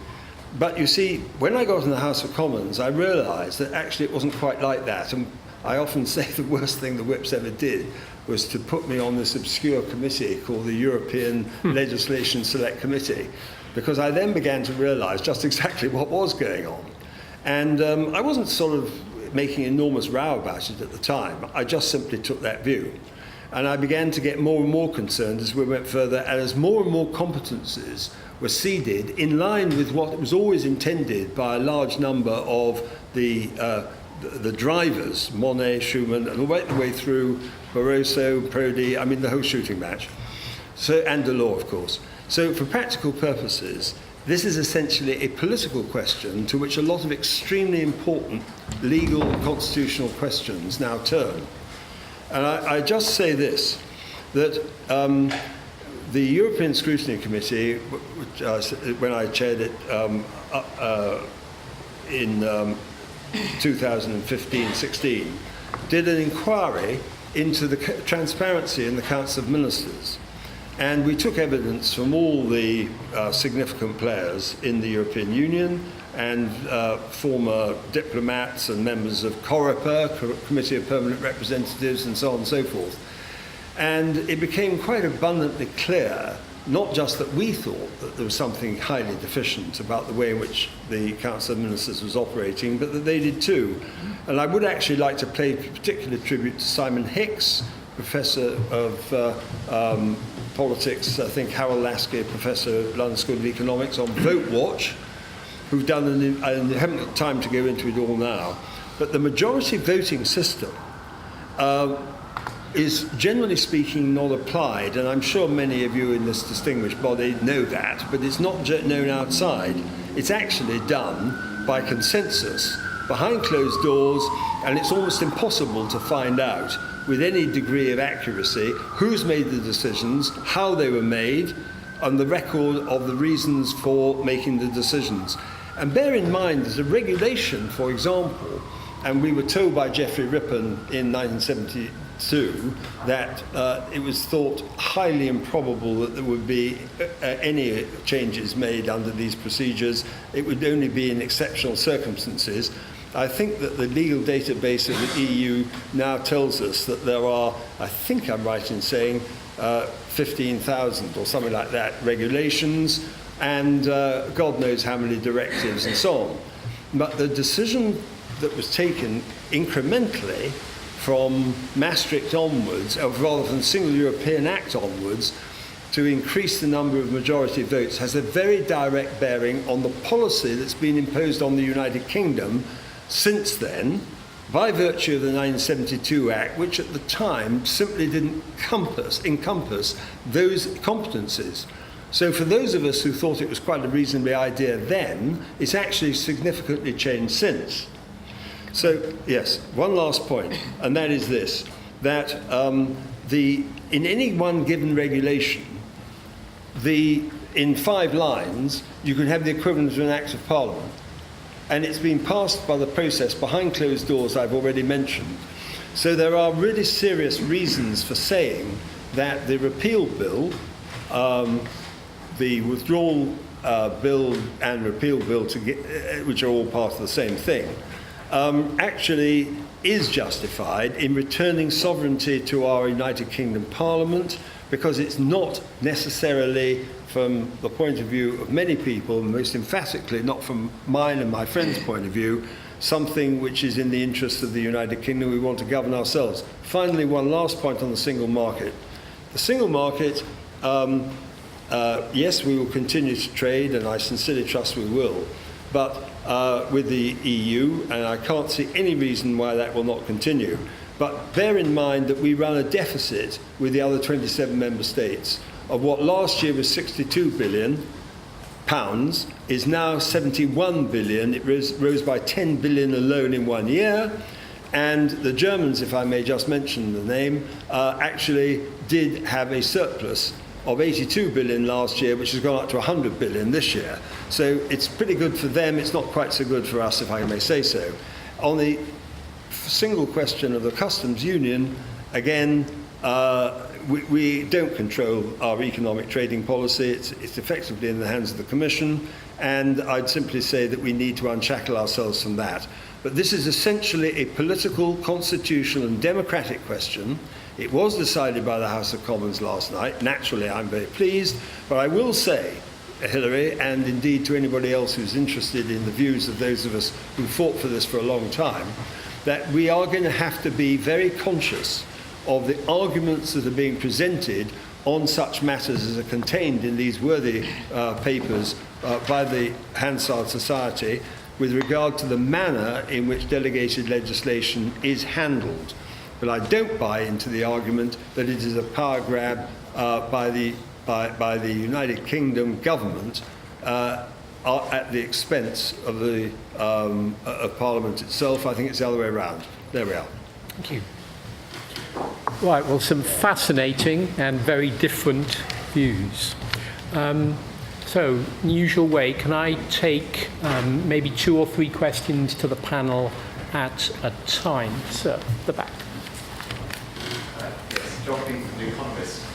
But you see, when I got in the House of Commons, I realised that actually it wasn't quite like that, and I often say the worst thing the Whips ever did was to put me on this obscure committee called the European Legislation Select Committee, because I then began to realise just exactly what was going on. And I wasn't sort of making enormous row about it at the time. I just simply took that view. And I began to get more and more concerned as we went further, and as more and more competences were ceded in line with what was always intended by a large number of the drivers, Monet, Schuman, and right the way through Barroso, Prodi, I mean the whole shooting match, and Delors, of course. So for practical purposes, this is essentially a political question to which a lot of extremely important legal and constitutional questions now turn. And I just say this, that the European Scrutiny Committee, when I chaired it in 2015-16, did an inquiry into the transparency in the Council of Ministers. And we took evidence from all the significant players in the European Union and former diplomats and members of COREPER, Committee of Permanent Representatives, and so on and so forth. And it became quite abundantly clear, not just that we thought that there was something highly deficient about the way in which the Council of Ministers was operating, but that they did too. And I would actually like to pay particular tribute to Simon Hicks, Professor of Politics, I think Harold Lasky, Professor at London School of Economics, on Vote Watch, who've done, I haven't got time to go into it all now, but the majority voting system is generally speaking not applied, and I'm sure many of you in this distinguished body know that, but it's not known outside. It's actually done by consensus, behind closed doors, and it's almost impossible to find out with any degree of accuracy who's made the decisions, how they were made, and the record of the reasons for making the decisions. And bear in mind, there's a regulation, for example, and we were told by Geoffrey Rippon in 1972 that it was thought highly improbable that there would be any changes made under these procedures. It would only be in exceptional circumstances. I think that the legal database of the EU now tells us that there are, I think I'm right in saying, 15,000 or something like that regulations, and God knows how many directives and so on. But the decision that was taken incrementally from Maastricht onwards, or rather than Single European Act onwards, to increase the number of majority votes has a very direct bearing on the policy that's been imposed on the United Kingdom since then, by virtue of the 1972 Act, which at the time simply didn't encompass those competencies. So for those of us who thought it was quite a reasonable idea then, it's actually significantly changed since. So, yes, one last point, and that is this, that in any one given regulation, in 5 lines, you can have the equivalent of an Act of Parliament. And it's been passed by the process behind closed doors I've already mentioned. So there are really serious reasons for saying that the repeal bill, the withdrawal bill and repeal bill, which are all part of the same thing, actually is justified in returning sovereignty to our United Kingdom Parliament, because it's not necessarily, from the point of view of many people, most emphatically not from mine and my friends' point of view, something which is in the interest of the United Kingdom. We want to govern ourselves. Finally, one last point on the single market. The single market, yes, we will continue to trade, and I sincerely trust we will, but with the EU, and I can't see any reason why that will not continue. But bear in mind that we run a deficit with the other 27 member states of what last year was 62 billion pounds is now 71 billion. It rose by 10 billion alone in 1 year. And the Germans, if I may just mention the name, actually did have a surplus of 82 billion last year, which has gone up to 100 billion this year. So it's pretty good for them. It's not quite so good for us, if I may say so. On the single question of the customs union, again, we don't control our economic trading policy. It's effectively in the hands of the Commission, and I'd simply say that we need to unshackle ourselves from that. But this is essentially a political, constitutional and democratic question. It was decided by the House of Commons last night. Naturally, I'm very pleased, but I will say, Hilary, and indeed to anybody else who's interested in the views of those of us who fought for this for a long time, that we are going to have to be very conscious of the arguments that are being presented on such matters as are contained in these worthy papers by the Hansard Society with regard to the manner in which delegated legislation is handled. But I don't buy into the argument that it is a power grab by the United Kingdom government at the expense of the of Parliament itself. I think it's the other way around. There we are. Thank you. Right, well, some fascinating and very different views. So, in the usual way, can I take maybe 2 or 3 questions to the panel at a time? Sir, the back. Yes, John King from The Economist.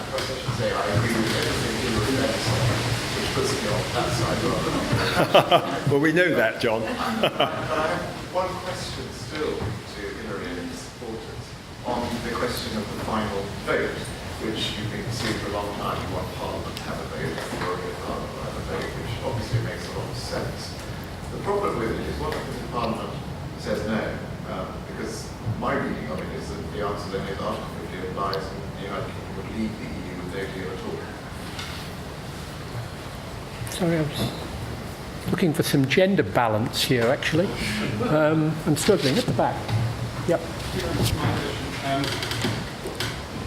First I should say I agree with everything you were saying, which puts me on that side rather than Well, we know that, John. But I have one question still to Hilary and his supporters on the question of the final vote, which you've been pursuing for a long time. You want Parliament to have a vote, the European Parliament to have a vote, which obviously makes a lot of sense. The problem with it is what happens if Parliament says no? Because my reading of it is that the answer then is Article 50 applies and the United Kingdom would leave the EU with no deal at all. Sorry, I was looking for some gender balance here, actually. I'm struggling at the back. Yep.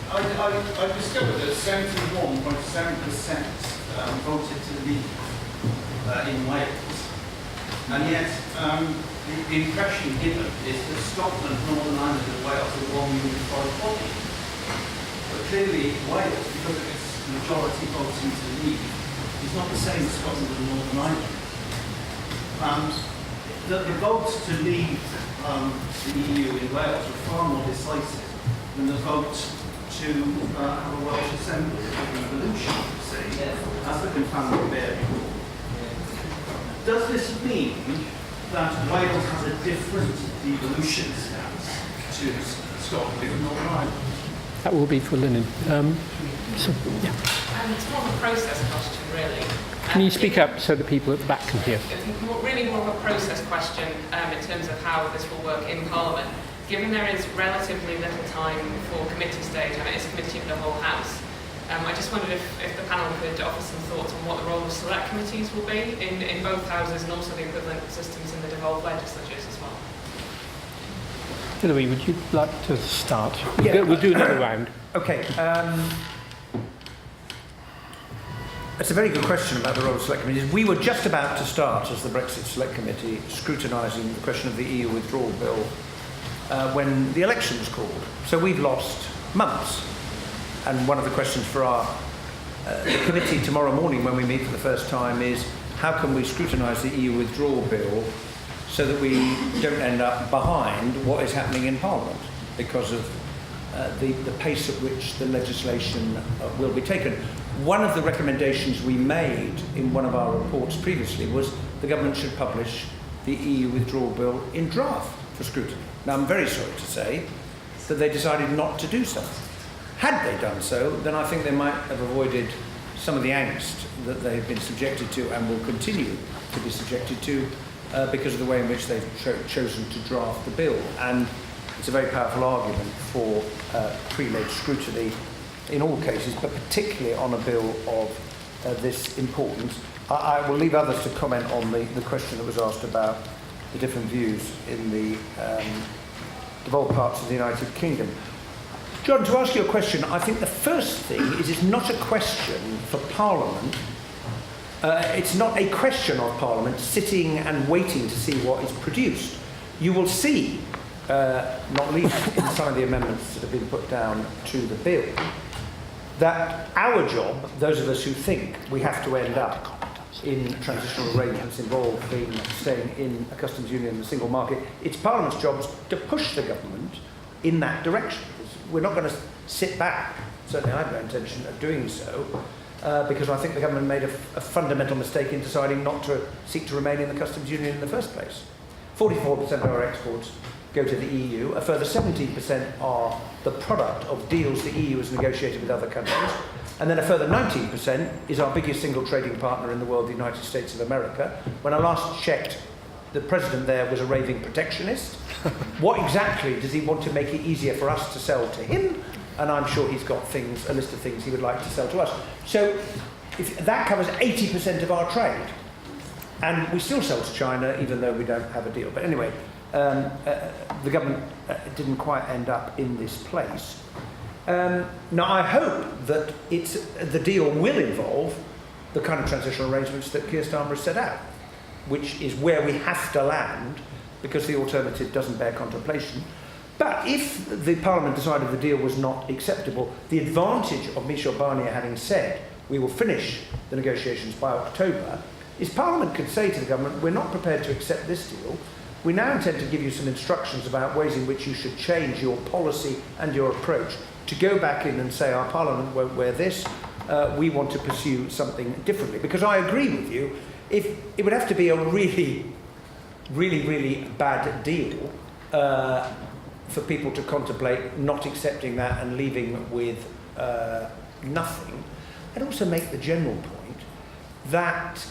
I discovered that 71.7% voted to leave in Wales, and yet the impression given is that Scotland, Northern Ireland and Wales are one unified body. But clearly Wales, because of its majority voting to leave, is not the same as Scotland and Northern Ireland. The votes to leave the EU in Wales were far more decisive than the vote to have a Welsh Assembly revolution, say, as the confounding variable. Does this mean that Wales has a different devolution stance to Scotland and Northern Ireland? That will be for Linen. Yeah. It's more of a process question, really. Can you speak up so the people at the back can hear? Really more of a process question in terms of how this will work in Parliament. Given there is relatively little time for committee stage, and it is a committee of the whole House, I just wondered if the panel could offer some thoughts on what the role of select committees will be in both houses and also the equivalent systems in the devolved legislatures as well. Hilary, would you like to start? Yeah. We'll do another round. Okay. That's a very good question about the role of select committees. We were just about to start, as the Brexit Select Committee, scrutinising the question of the EU withdrawal bill when the election was called. So we've lost months. And one of the questions for the committee tomorrow morning when we meet for the first time is how can we scrutinise the EU withdrawal bill so that we don't end up behind what is happening in Parliament because of the pace at which the legislation will be taken. One of the recommendations we made in one of our reports previously was the government should publish the EU withdrawal bill in draft for scrutiny. Now, I'm very sorry to say that they decided not to do so. Had they done so, then I think they might have avoided some of the angst that they have been subjected to and will continue to be subjected to because of the way in which they've chosen to draft the bill. And it's a very powerful argument for pre-leg scrutiny in all cases, but particularly on a bill of this importance. I will leave others to comment on the question that was asked about the different views in the devolved parts of the United Kingdom. John, to ask you a question, I think the first thing is it's not a question for Parliament. It's not a question of Parliament sitting and waiting to see what is produced. You will see, not least in some of the amendments that have been put down to the bill, that our job, those of us who think we have to end up in transitional arrangements involving staying in a customs union and a single market, it's Parliament's job to push the government in that direction. We're not going to sit back, certainly I have no intention of doing so, because I think the government made a fundamental mistake in deciding not to seek to remain in the customs union in the first place. 44% of our exports go to the EU, a further 17% are the product of deals the EU has negotiated with other countries, and then a further 19% is our biggest single trading partner in the world, the United States of America. When I last checked, the president there was a raving protectionist. What exactly does he want to make it easier for us to sell to him? And I'm sure he's got a list of things he would like to sell to us. So that covers 80% of our trade. And we still sell to China, even though we don't have a deal. But anyway, the government didn't quite end up in this place. Now, I hope that the deal will involve the kind of transitional arrangements that Keir Starmer has set out, which is where we have to land, because the alternative doesn't bear contemplation. But if the Parliament decided the deal was not acceptable, the advantage of Michel Barnier having said we will finish the negotiations by October is Parliament could say to the government, we're not prepared to accept this deal. We now intend to give you some instructions about ways in which you should change your policy and your approach to go back in and say our Parliament won't wear this, we want to pursue something differently. Because I agree with you, if it would have to be a really, really, really bad deal for people to contemplate not accepting that and leaving with nothing. I'd also make the general point that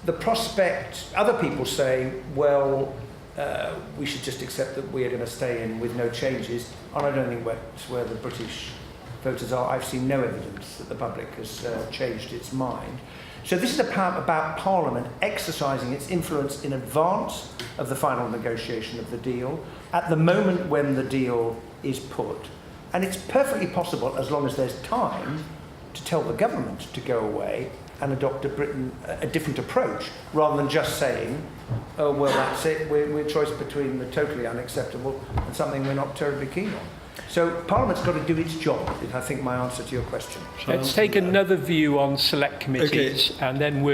the prospect, other people say, well, we should just accept that we are going to stay in with no changes, and I don't think that's where the British voters are. I've seen no evidence that the public has changed its mind. So this is about Parliament exercising its influence in advance of the final negotiation of the deal, at the moment when the deal is put. And it's perfectly possible, as long as there's time, to tell the government to go away and adopt a different approach, rather than just saying, oh, well, that's it, we're choice between the totally unacceptable and something we're not terribly keen on. So Parliament's got to do its job, is I think my answer to your question. Let's take another view on select committees, and then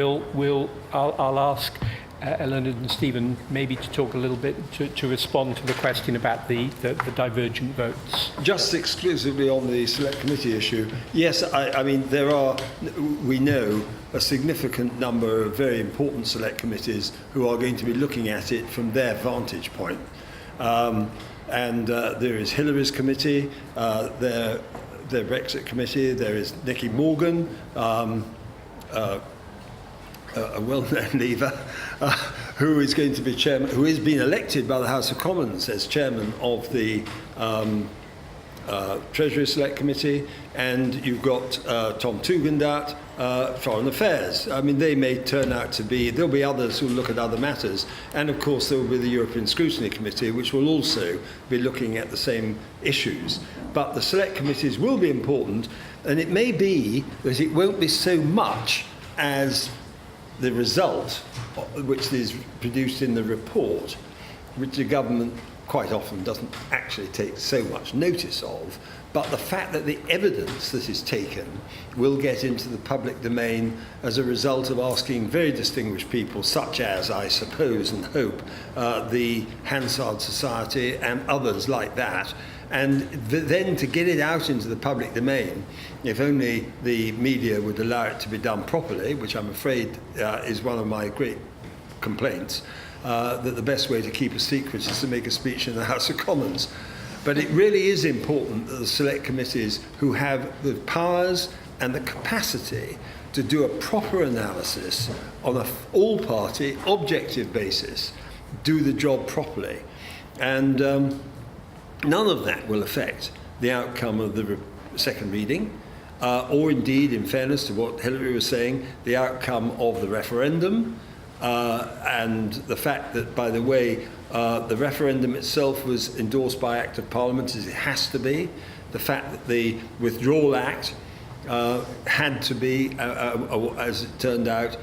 I'll ask Ellen and Stephen maybe to talk a little bit to respond to the question about the divergent votes. Just exclusively on the select committee issue, yes, I mean, we know a significant number of very important select committees who are going to be looking at it from their vantage point. And there is Hillary's committee, their Brexit committee, there is Nicky Morgan, a well-known leaver, who is going to be chairman, who has been elected by the House of Commons as chairman of the Treasury Select Committee, and you've got Tom Tugendhat, Foreign Affairs. I mean, they may turn out to be, there'll be others who look at other matters, and of course there will be the European Scrutiny Committee, which will also be looking at the same issues. But the select committees will be important, and it may be that it won't be so much as the result, which is produced in the report, which the government quite often doesn't actually take so much notice of, but the fact that the evidence that is taken will get into the public domain as a result of asking very distinguished people, such as, I suppose and hope, the Hansard Society and others like that, and then to get it out into the public domain, if only the media would allow it to be done properly, which I'm afraid is one of my great complaints, that the best way to keep a secret is to make a speech in the House of Commons. But it really is important that the select committees who have the powers and the capacity to do a proper analysis on an all-party, objective basis, do the job properly. And none of that will affect the outcome of the second reading. or indeed, in fairness to what Hilary was saying, the outcome of the referendum, and the fact that, by the way, the referendum itself was endorsed by Act of Parliament, as it has to be, the fact that the Withdrawal Act had to be, as it turned out,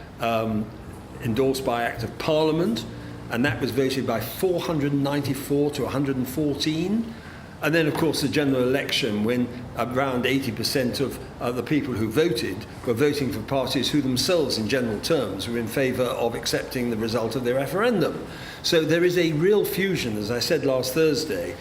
endorsed by Act of Parliament, and that was voted by 494 to 114. And then, of course, the general election, when around 80% of the people who voted were voting for parties who themselves, in general terms, were in favour of accepting the result of the referendum. So there is a real fusion, as I said last Thursday,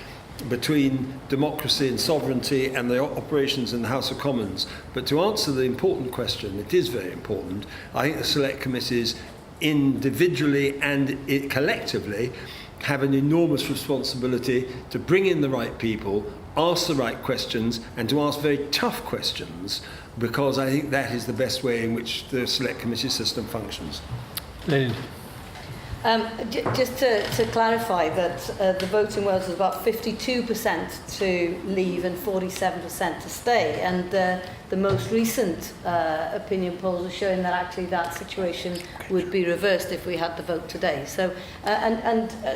between democracy and sovereignty and the operations in the House of Commons. But to answer the important question, it is very important, I think the select committees individually and collectively have an enormous responsibility to bring in the right people, ask the right questions, and to ask very tough questions, because I think that is the best way in which the select committee system functions. Lynn. Just to clarify that the vote in Wales was about 52% to leave and 47% to stay, and the most recent opinion polls are showing that actually that situation would be reversed if we had the vote today. So,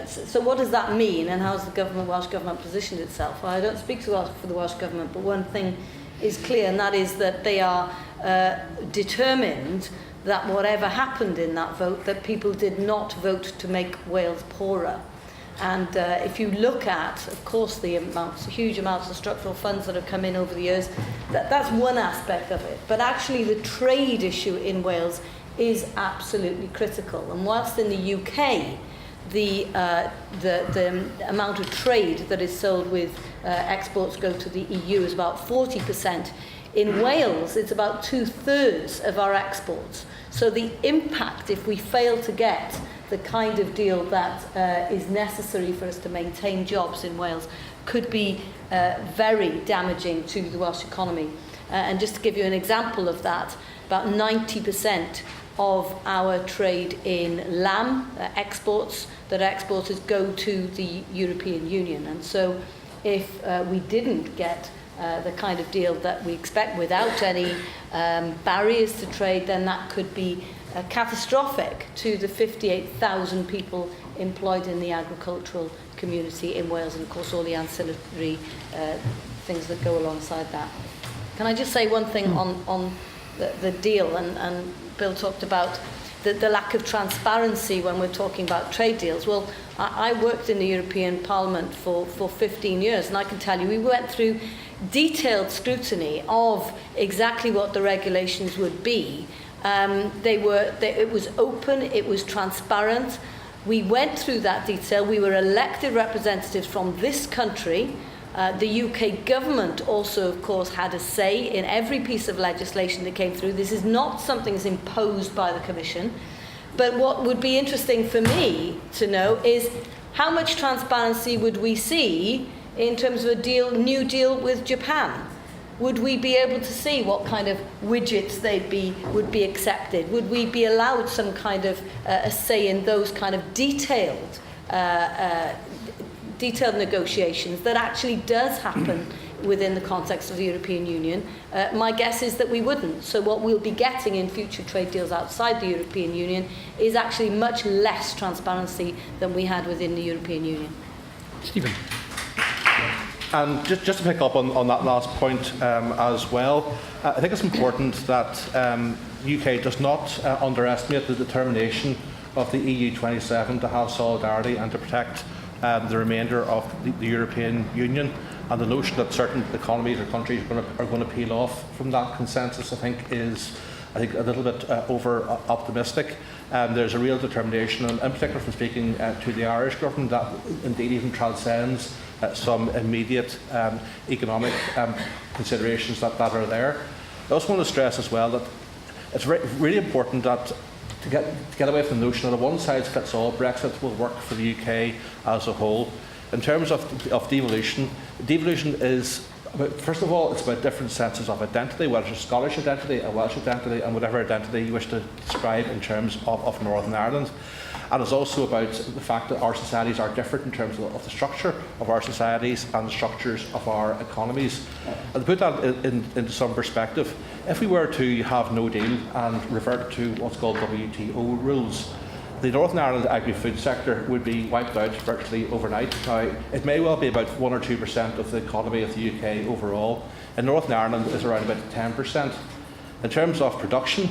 so what does that mean, and how has the Welsh Government positioned itself? Well, I don't speak for the Welsh Government, but one thing is clear, and that is that they are determined that whatever happened in that vote, that people did not vote to make Wales poorer. And if you look at, of course, the huge amounts of structural funds that have come in over the years, that's one aspect of it. But actually the trade issue in Wales is absolutely critical. And whilst in the UK, the amount of trade that is sold with exports go to the EU is about 40%, in Wales it's about 2/3 of our exports. So the impact, if we fail to get the kind of deal that is necessary for us to maintain jobs in Wales, could be very damaging to the Welsh economy. And just to give you an example of that, about 90% of our trade in lamb exports that are exported go to the European Union. And so if we didn't get the kind of deal that we expect without any barriers to trade, then that could be catastrophic to the 58,000 people employed in the agricultural community in Wales, and of course all the ancillary things that go alongside that. Can I just say one thing on the deal, and Bill talked about the lack of transparency when we're talking about trade deals. Well, I worked in the European Parliament for 15 years, and I can tell you we went through detailed scrutiny of exactly what the regulations would be. It was open, it was transparent. We went through that detail. We were elected representatives from this country. The UK government also, of course, had a say in every piece of legislation that came through. This is not something that's imposed by the Commission. But what would be interesting for me to know is how much transparency would we see in terms of a new deal with Japan? Would we be able to see what kind of widgets would be accepted? Would we be allowed some kind of a say in those kind of detailed negotiations that actually does happen within the context of the European Union? My guess is that we wouldn't. So what we'll be getting in future trade deals outside the European Union is actually much less transparency than we had within the European Union. Stephen. And just to pick up on that last point as well, I think it's important that the UK does not underestimate the determination of the EU 27 to have solidarity and to protect the remainder of the European Union. And the notion that certain economies or countries are going to peel off from that consensus, I think, is a little bit over-optimistic. There's a real determination, and in particular from speaking to the Irish government, that indeed even transcends some immediate economic considerations that are there. I also want to stress as well that it's really important that to get away from the notion that a one-size-fits-all Brexit will work for the UK as a whole. In terms of devolution is about, first of all, it's about different senses of identity, whether it's a Scottish identity, a Welsh identity, and whatever identity you wish to describe in terms of Northern Ireland. And it's also about the fact that our societies are different in terms of the structure of our societies and the structures of our economies. And to put that into some perspective, if we were to have no deal and revert to what's called WTO rules, the Northern Ireland agri-food sector would be wiped out virtually overnight. Now, it may well be about 1 or 2% of the economy of the UK overall. In Northern Ireland, it's around about 10%. In terms of production,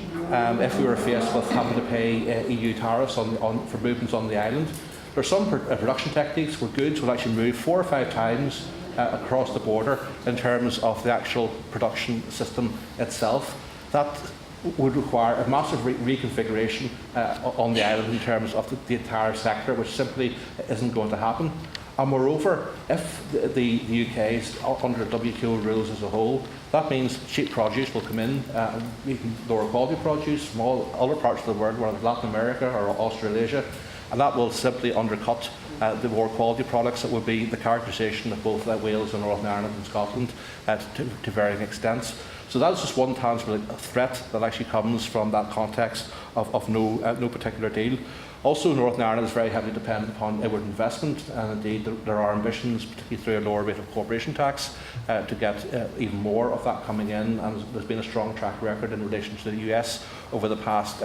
if we were faced with having to pay EU tariffs for movements on the island, there are some production techniques where goods will actually move 4 or 5 times across the border in terms of the actual production system itself. That would require a massive reconfiguration on the island in terms of the entire sector, which simply isn't going to happen. And moreover, if the UK is under WTO rules as a whole, that means cheap produce will come in, even lower quality produce from all other parts of the world, whether Latin America or Australasia, and that will simply undercut the more quality products that would be the characterisation of both Wales and Northern Ireland and Scotland to varying extents. So that's just one tangible threat that actually comes from that context of no particular deal. Also, Northern Ireland is very heavily dependent upon inward investment, and indeed there are ambitions, particularly through a lower rate of corporation tax, to get even more of that coming in, and there's been a strong track record in relation to the US over the past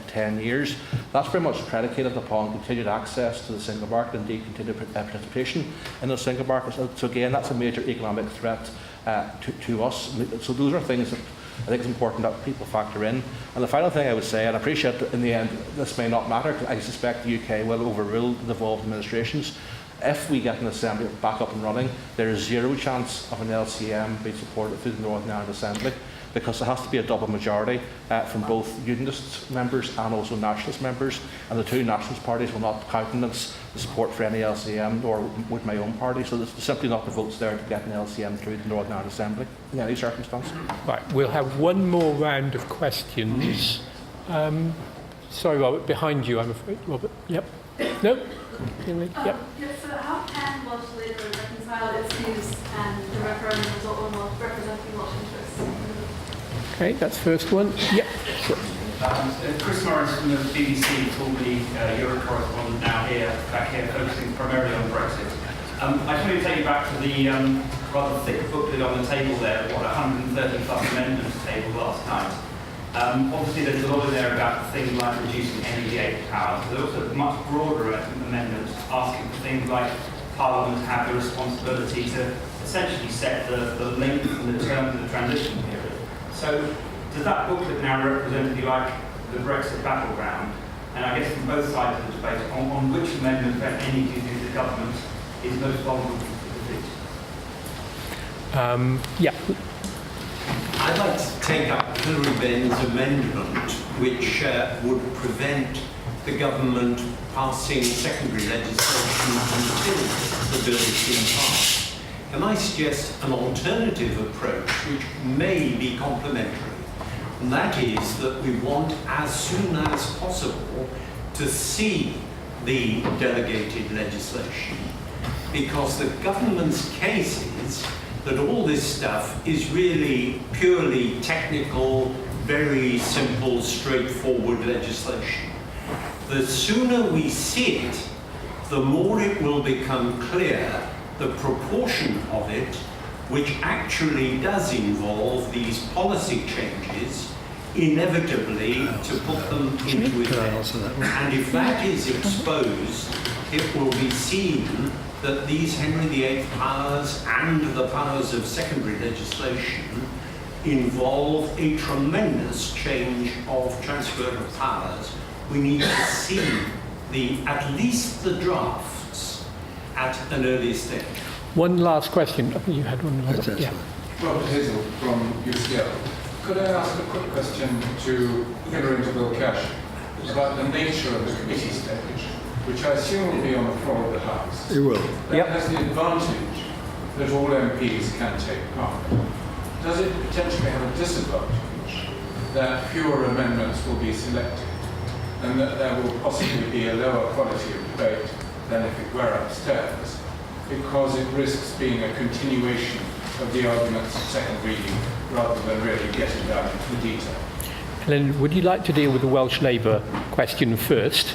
10 years. That's very much predicated upon continued access to the single market, indeed continued participation in the single market. So again, that's a major economic threat to us. So those are things that I think it's important that people factor in. And the final thing I would say, and I appreciate that in the end this may not matter, because I suspect the UK will overrule the devolved administrations. If we get an assembly back up and running, there is zero chance of an LCM being supported through the Northern Ireland Assembly, because there has to be a double majority from both Unionist members and also Nationalist members, and the two Nationalist parties will not countenance the support for any LCM, nor would my own party, so there's simply not the votes there to get an LCM through the Northern Ireland Assembly in any circumstance. Right, we'll have one more round of questions. Sorry, Robert, behind you, I'm afraid. Robert, yep. No? Yep. Yes, so how can Welsh Labour reconcile its views and the referendum result on Welsh representing Welsh interests? Okay, that's the first one. Yep. Sure. Chris Morris from the BBC, formerly Euro correspondent, now back here, focusing primarily on Brexit. I just want to take you back to the rather thick booklet on the table there, 130 plus amendments tabled last night. Obviously, there's a lot in there about things like reducing NED8 powers. There's also a much broader amendment asking for things like Parliament to have the responsibility to essentially set the length and the term of the transition period. So, does that booklet now represent, if you like, the Brexit battleground? And I guess from both sides of the debate, on which amendment, if any, do you think the government is most vulnerable to defeat? Yeah. I'd like to take up Hilary Benn's amendment, which would prevent the government passing secondary legislation until the bill has been passed. Can I suggest an alternative approach which may be complementary? And that is that we want, as soon as possible, to see the delegated legislation, because the government's case is that all this stuff is really purely technical, very simple, straightforward legislation. The sooner we see it, the more it will become clear the proportion of it which actually does involve these policy changes, inevitably to put them into effect. And if that is exposed, it will be seen that these Henry VIII powers and the powers of secondary legislation involve a tremendous change of transfer of powers. We need to see at least the drafts at an early stage. One last question. I think you had one. Yeah. Robert Hazel from UCL. Could I ask a quick question to Hilary and to Bill Cash about the nature of the committee stage, which I assume will be on the floor of the House? It will. That has the advantage that all MPs can take part. Does it potentially have a disadvantage that fewer amendments will be selected and that there will possibly be a lower quality of debate than if it were upstairs, because it risks being a continuation of the arguments at second reading rather than really getting down into the detail? Helen, would you like to deal with the Welsh Labour question first?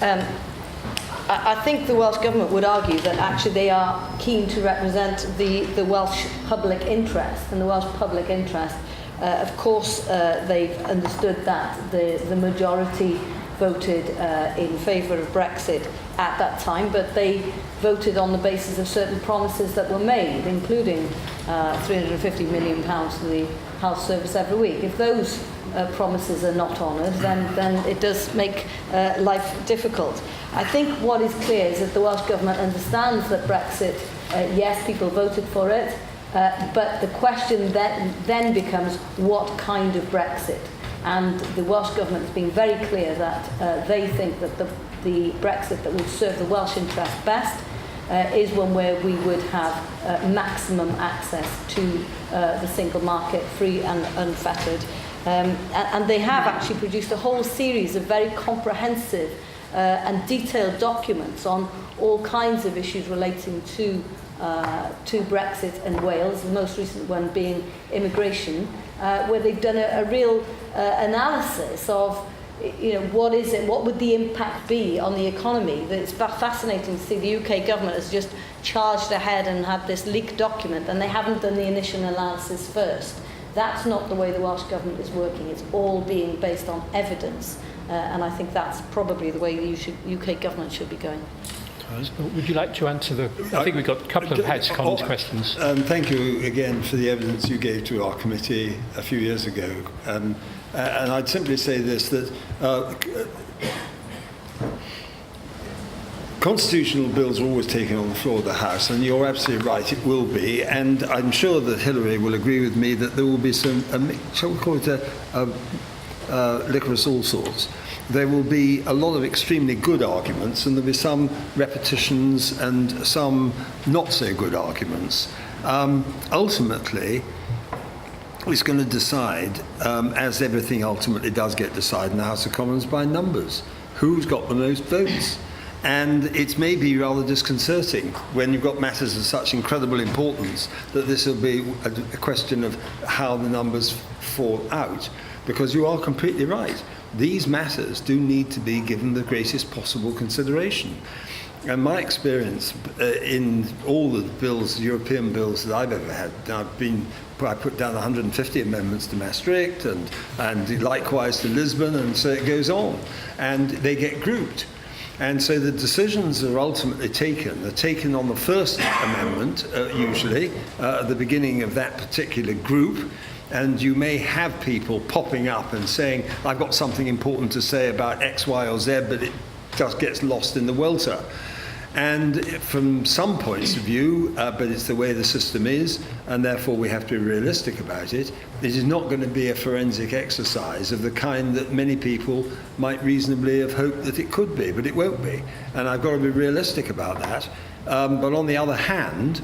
I think the Welsh Government would argue that actually they are keen to represent the Welsh public interest. And the Welsh public interest, of course, they've understood that the majority voted in favour of Brexit at that time, but they voted on the basis of certain promises that were made, including £350 million to the health service every week. If those promises are not honoured, then it does make life difficult. I think what is clear is that the Welsh Government understands that Brexit, yes, people voted for it, but the question then becomes what kind of Brexit? And the Welsh Government has been very clear that they think that the Brexit that would serve the Welsh interest best is one where we would have maximum access to the single market, free and unfettered. And they have actually produced a whole series of very comprehensive and detailed documents on all kinds of issues relating to Brexit and Wales, the most recent one being immigration, where they've done a real analysis of, what is it, what would the impact be on the economy. It's fascinating to see the UK government has just charged ahead and had this leaked document, and they haven't done the initial analysis first. That's not the way the Welsh Government is working. It's all being based on evidence, and I think that's probably the way the UK Government should be going. Would you like to answer the... I think we've got a couple of Heads Commons questions. Thank you again for the evidence you gave to our committee a few years ago. And I'd simply say this, that constitutional bills are always taken on the floor of the House, and you're absolutely right, it will be. And I'm sure that Hillary will agree with me that there will be some, shall we call it licorice all sorts. There will be a lot of extremely good arguments, and there'll be some repetitions and some not so good arguments. Ultimately, it's going to decide, as everything ultimately does get decided in the House of Commons, by numbers. Who's got the most votes? And it may be rather disconcerting when you've got matters of such incredible importance that this will be a question of how the numbers fall out. Because you are completely right. These matters do need to be given the greatest possible consideration. And my experience in all the bills, European bills that I've ever had, I put down 150 amendments to Maastricht and likewise to Lisbon, and so it goes on. And they get grouped. And so the decisions are ultimately taken. They're taken on the first amendment, usually, at the beginning of that particular group. And you may have people popping up and saying, I've got something important to say about X, Y, or Z, but it just gets lost in the welter. And from some points of view, but it's the way the system is, and therefore we have to be realistic about it, it is not going to be a forensic exercise of the kind that many people might reasonably have hoped that it could be, but it won't be. And I've got to be realistic about that. But on the other hand,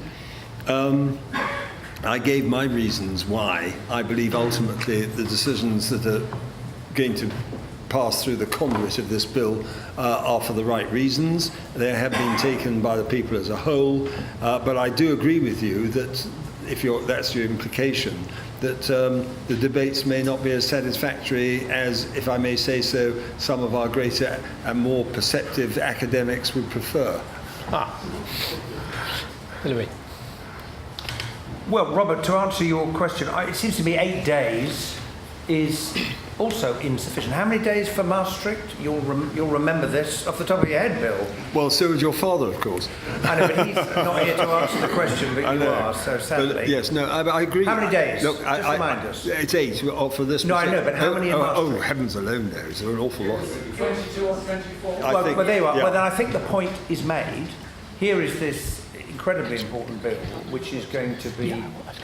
I gave my reasons why I believe ultimately the decisions that are going to pass through the conduit of this bill are for the right reasons. They have been taken by the people as a whole, but I do agree with you that that's your implication, that the debates may not be as satisfactory as, if I may say so, some of our greater and more perceptive academics would prefer. Hillary. Well, Robert, to answer your question, it seems to me 8 days is also insufficient. How many days for Maastricht? You'll remember this off the top of your head, Bill. Well, so would your father, of course. I know, but he's not here to answer the question, but you are, so sadly. But, yes, no, I agree. How many days? Look, Just remind us. It's 8 for this. No, I know, but how many in Maastricht? Oh, heavens alone knows. There are an awful lot. 22 or 24? Well, there you are. Yeah. Well, then I think the point is made. Here is this incredibly important bill, which is going to be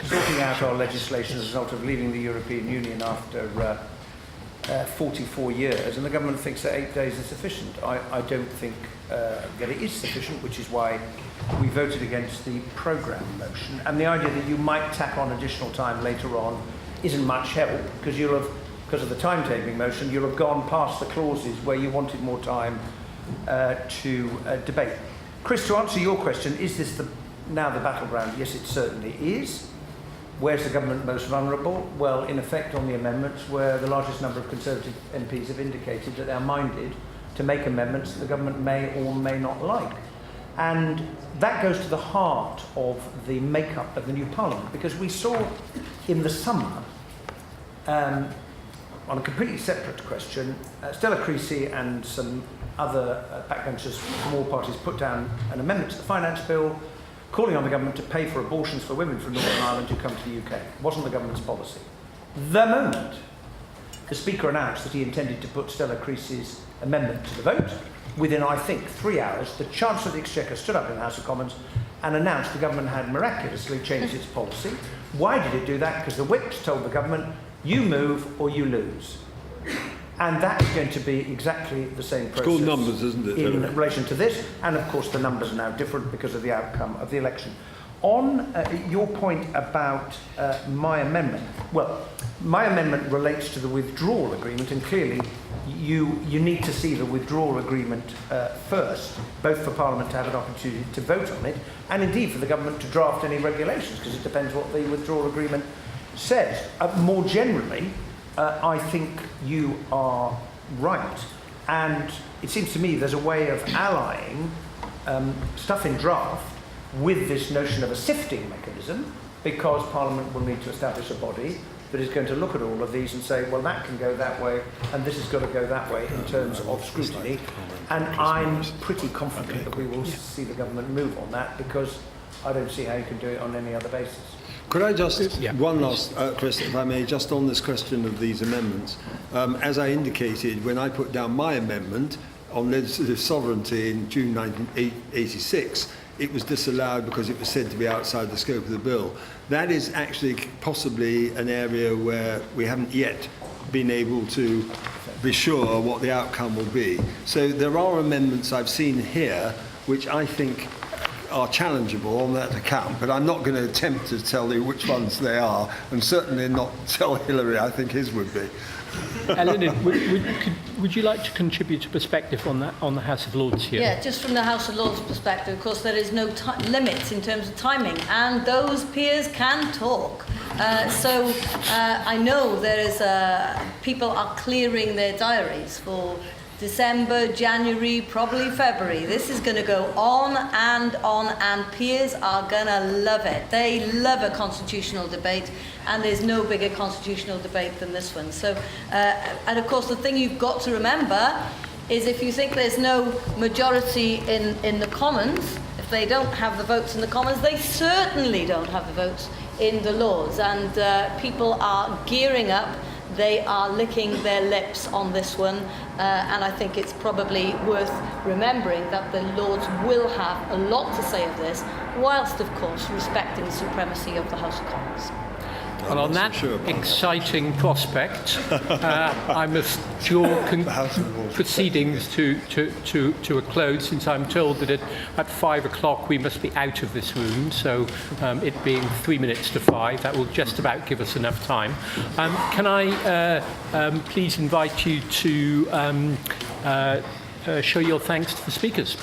sorting out our legislation as a result of leaving the European Union after 44 years, and the government thinks that 8 days is sufficient. I don't think that it is sufficient, which is why we voted against the programme motion. And the idea that you might tack on additional time later on isn't much help, because because of the timetabling motion, you'll have gone past the clauses where you wanted more time to debate. Chris, to answer your question, is this now the battleground? Yes, it certainly is. Where's the government most vulnerable? Well, in effect on the amendments, where the largest number of Conservative MPs have indicated that they're minded to make amendments that the government may or may not like. And that goes to the heart of the makeup of the new Parliament, because we saw in the summer, on a completely separate question, Stella Creasy and some other backbenchers from all parties put down an amendment to the Finance Bill calling on the government to pay for abortions for women from Northern Ireland who come to the UK. It wasn't the government's policy. The moment the Speaker announced that he intended to put Stella Creasy's amendment to the vote, within, I think, 3 hours, the Chancellor of the Exchequer stood up in the House of Commons and announced the government had miraculously changed its policy. Why did it do that? Because the whips told the government, you move or you lose. And that is going to be exactly the same process. It's called numbers, isn't it? In relation to this, and of course the numbers are now different because of the outcome of the election. On your point about my amendment, well, my amendment relates to the withdrawal agreement, and clearly you need to see the withdrawal agreement first, both for Parliament to have an opportunity to vote on it, and indeed for the government to draft any regulations, because it depends what the withdrawal agreement says. More generally, I think you are right, and it seems to me there's a way of allying stuff in draft with this notion of a sifting mechanism, because Parliament will need to establish a body that is going to look at all of these and say, well, that can go that way, and this has got to go that way in terms of scrutiny. And I'm pretty confident that we will see the government move on that, because I don't see how you can do it on any other basis. Could I just, one last, Chris, if I may, just on this question of these amendments. As I indicated, when I put down my amendment on legislative sovereignty in June 1986, it was disallowed because it was said to be outside the scope of the bill. That is actually possibly an area where we haven't yet been able to be sure what the outcome will be. So there are amendments I've seen here which I think are challengeable on that account, but I'm not going to attempt to tell you which ones they are, and certainly not tell Hillary I think his would be. Ellen, would you like to contribute a perspective on that, on the House of Lords here? Yeah, just from the House of Lords perspective, of course, there is no limit in terms of timing, and those peers can talk. I know there is people are clearing their diaries for December, January, probably February. This is going to go on, and peers are going to love it. They love a constitutional debate, and there's no bigger constitutional debate than this one. So, and of course, the thing you've got to remember is if you think there's no majority in the Commons, if they don't have the votes in the Commons, they certainly don't have the votes in the Lords. And people are gearing up. They are licking their lips on this one, and I think it's probably worth remembering that the Lords will have a lot to say of this, whilst, of course, respecting the supremacy of the House of Commons. And on that exciting prospect, I must draw proceedings to a close, since I'm told that at 5 o'clock we must be out of this room, so it being 3 minutes to 5, that will just about give us enough time. Can I please invite you to show your thanks to the speakers?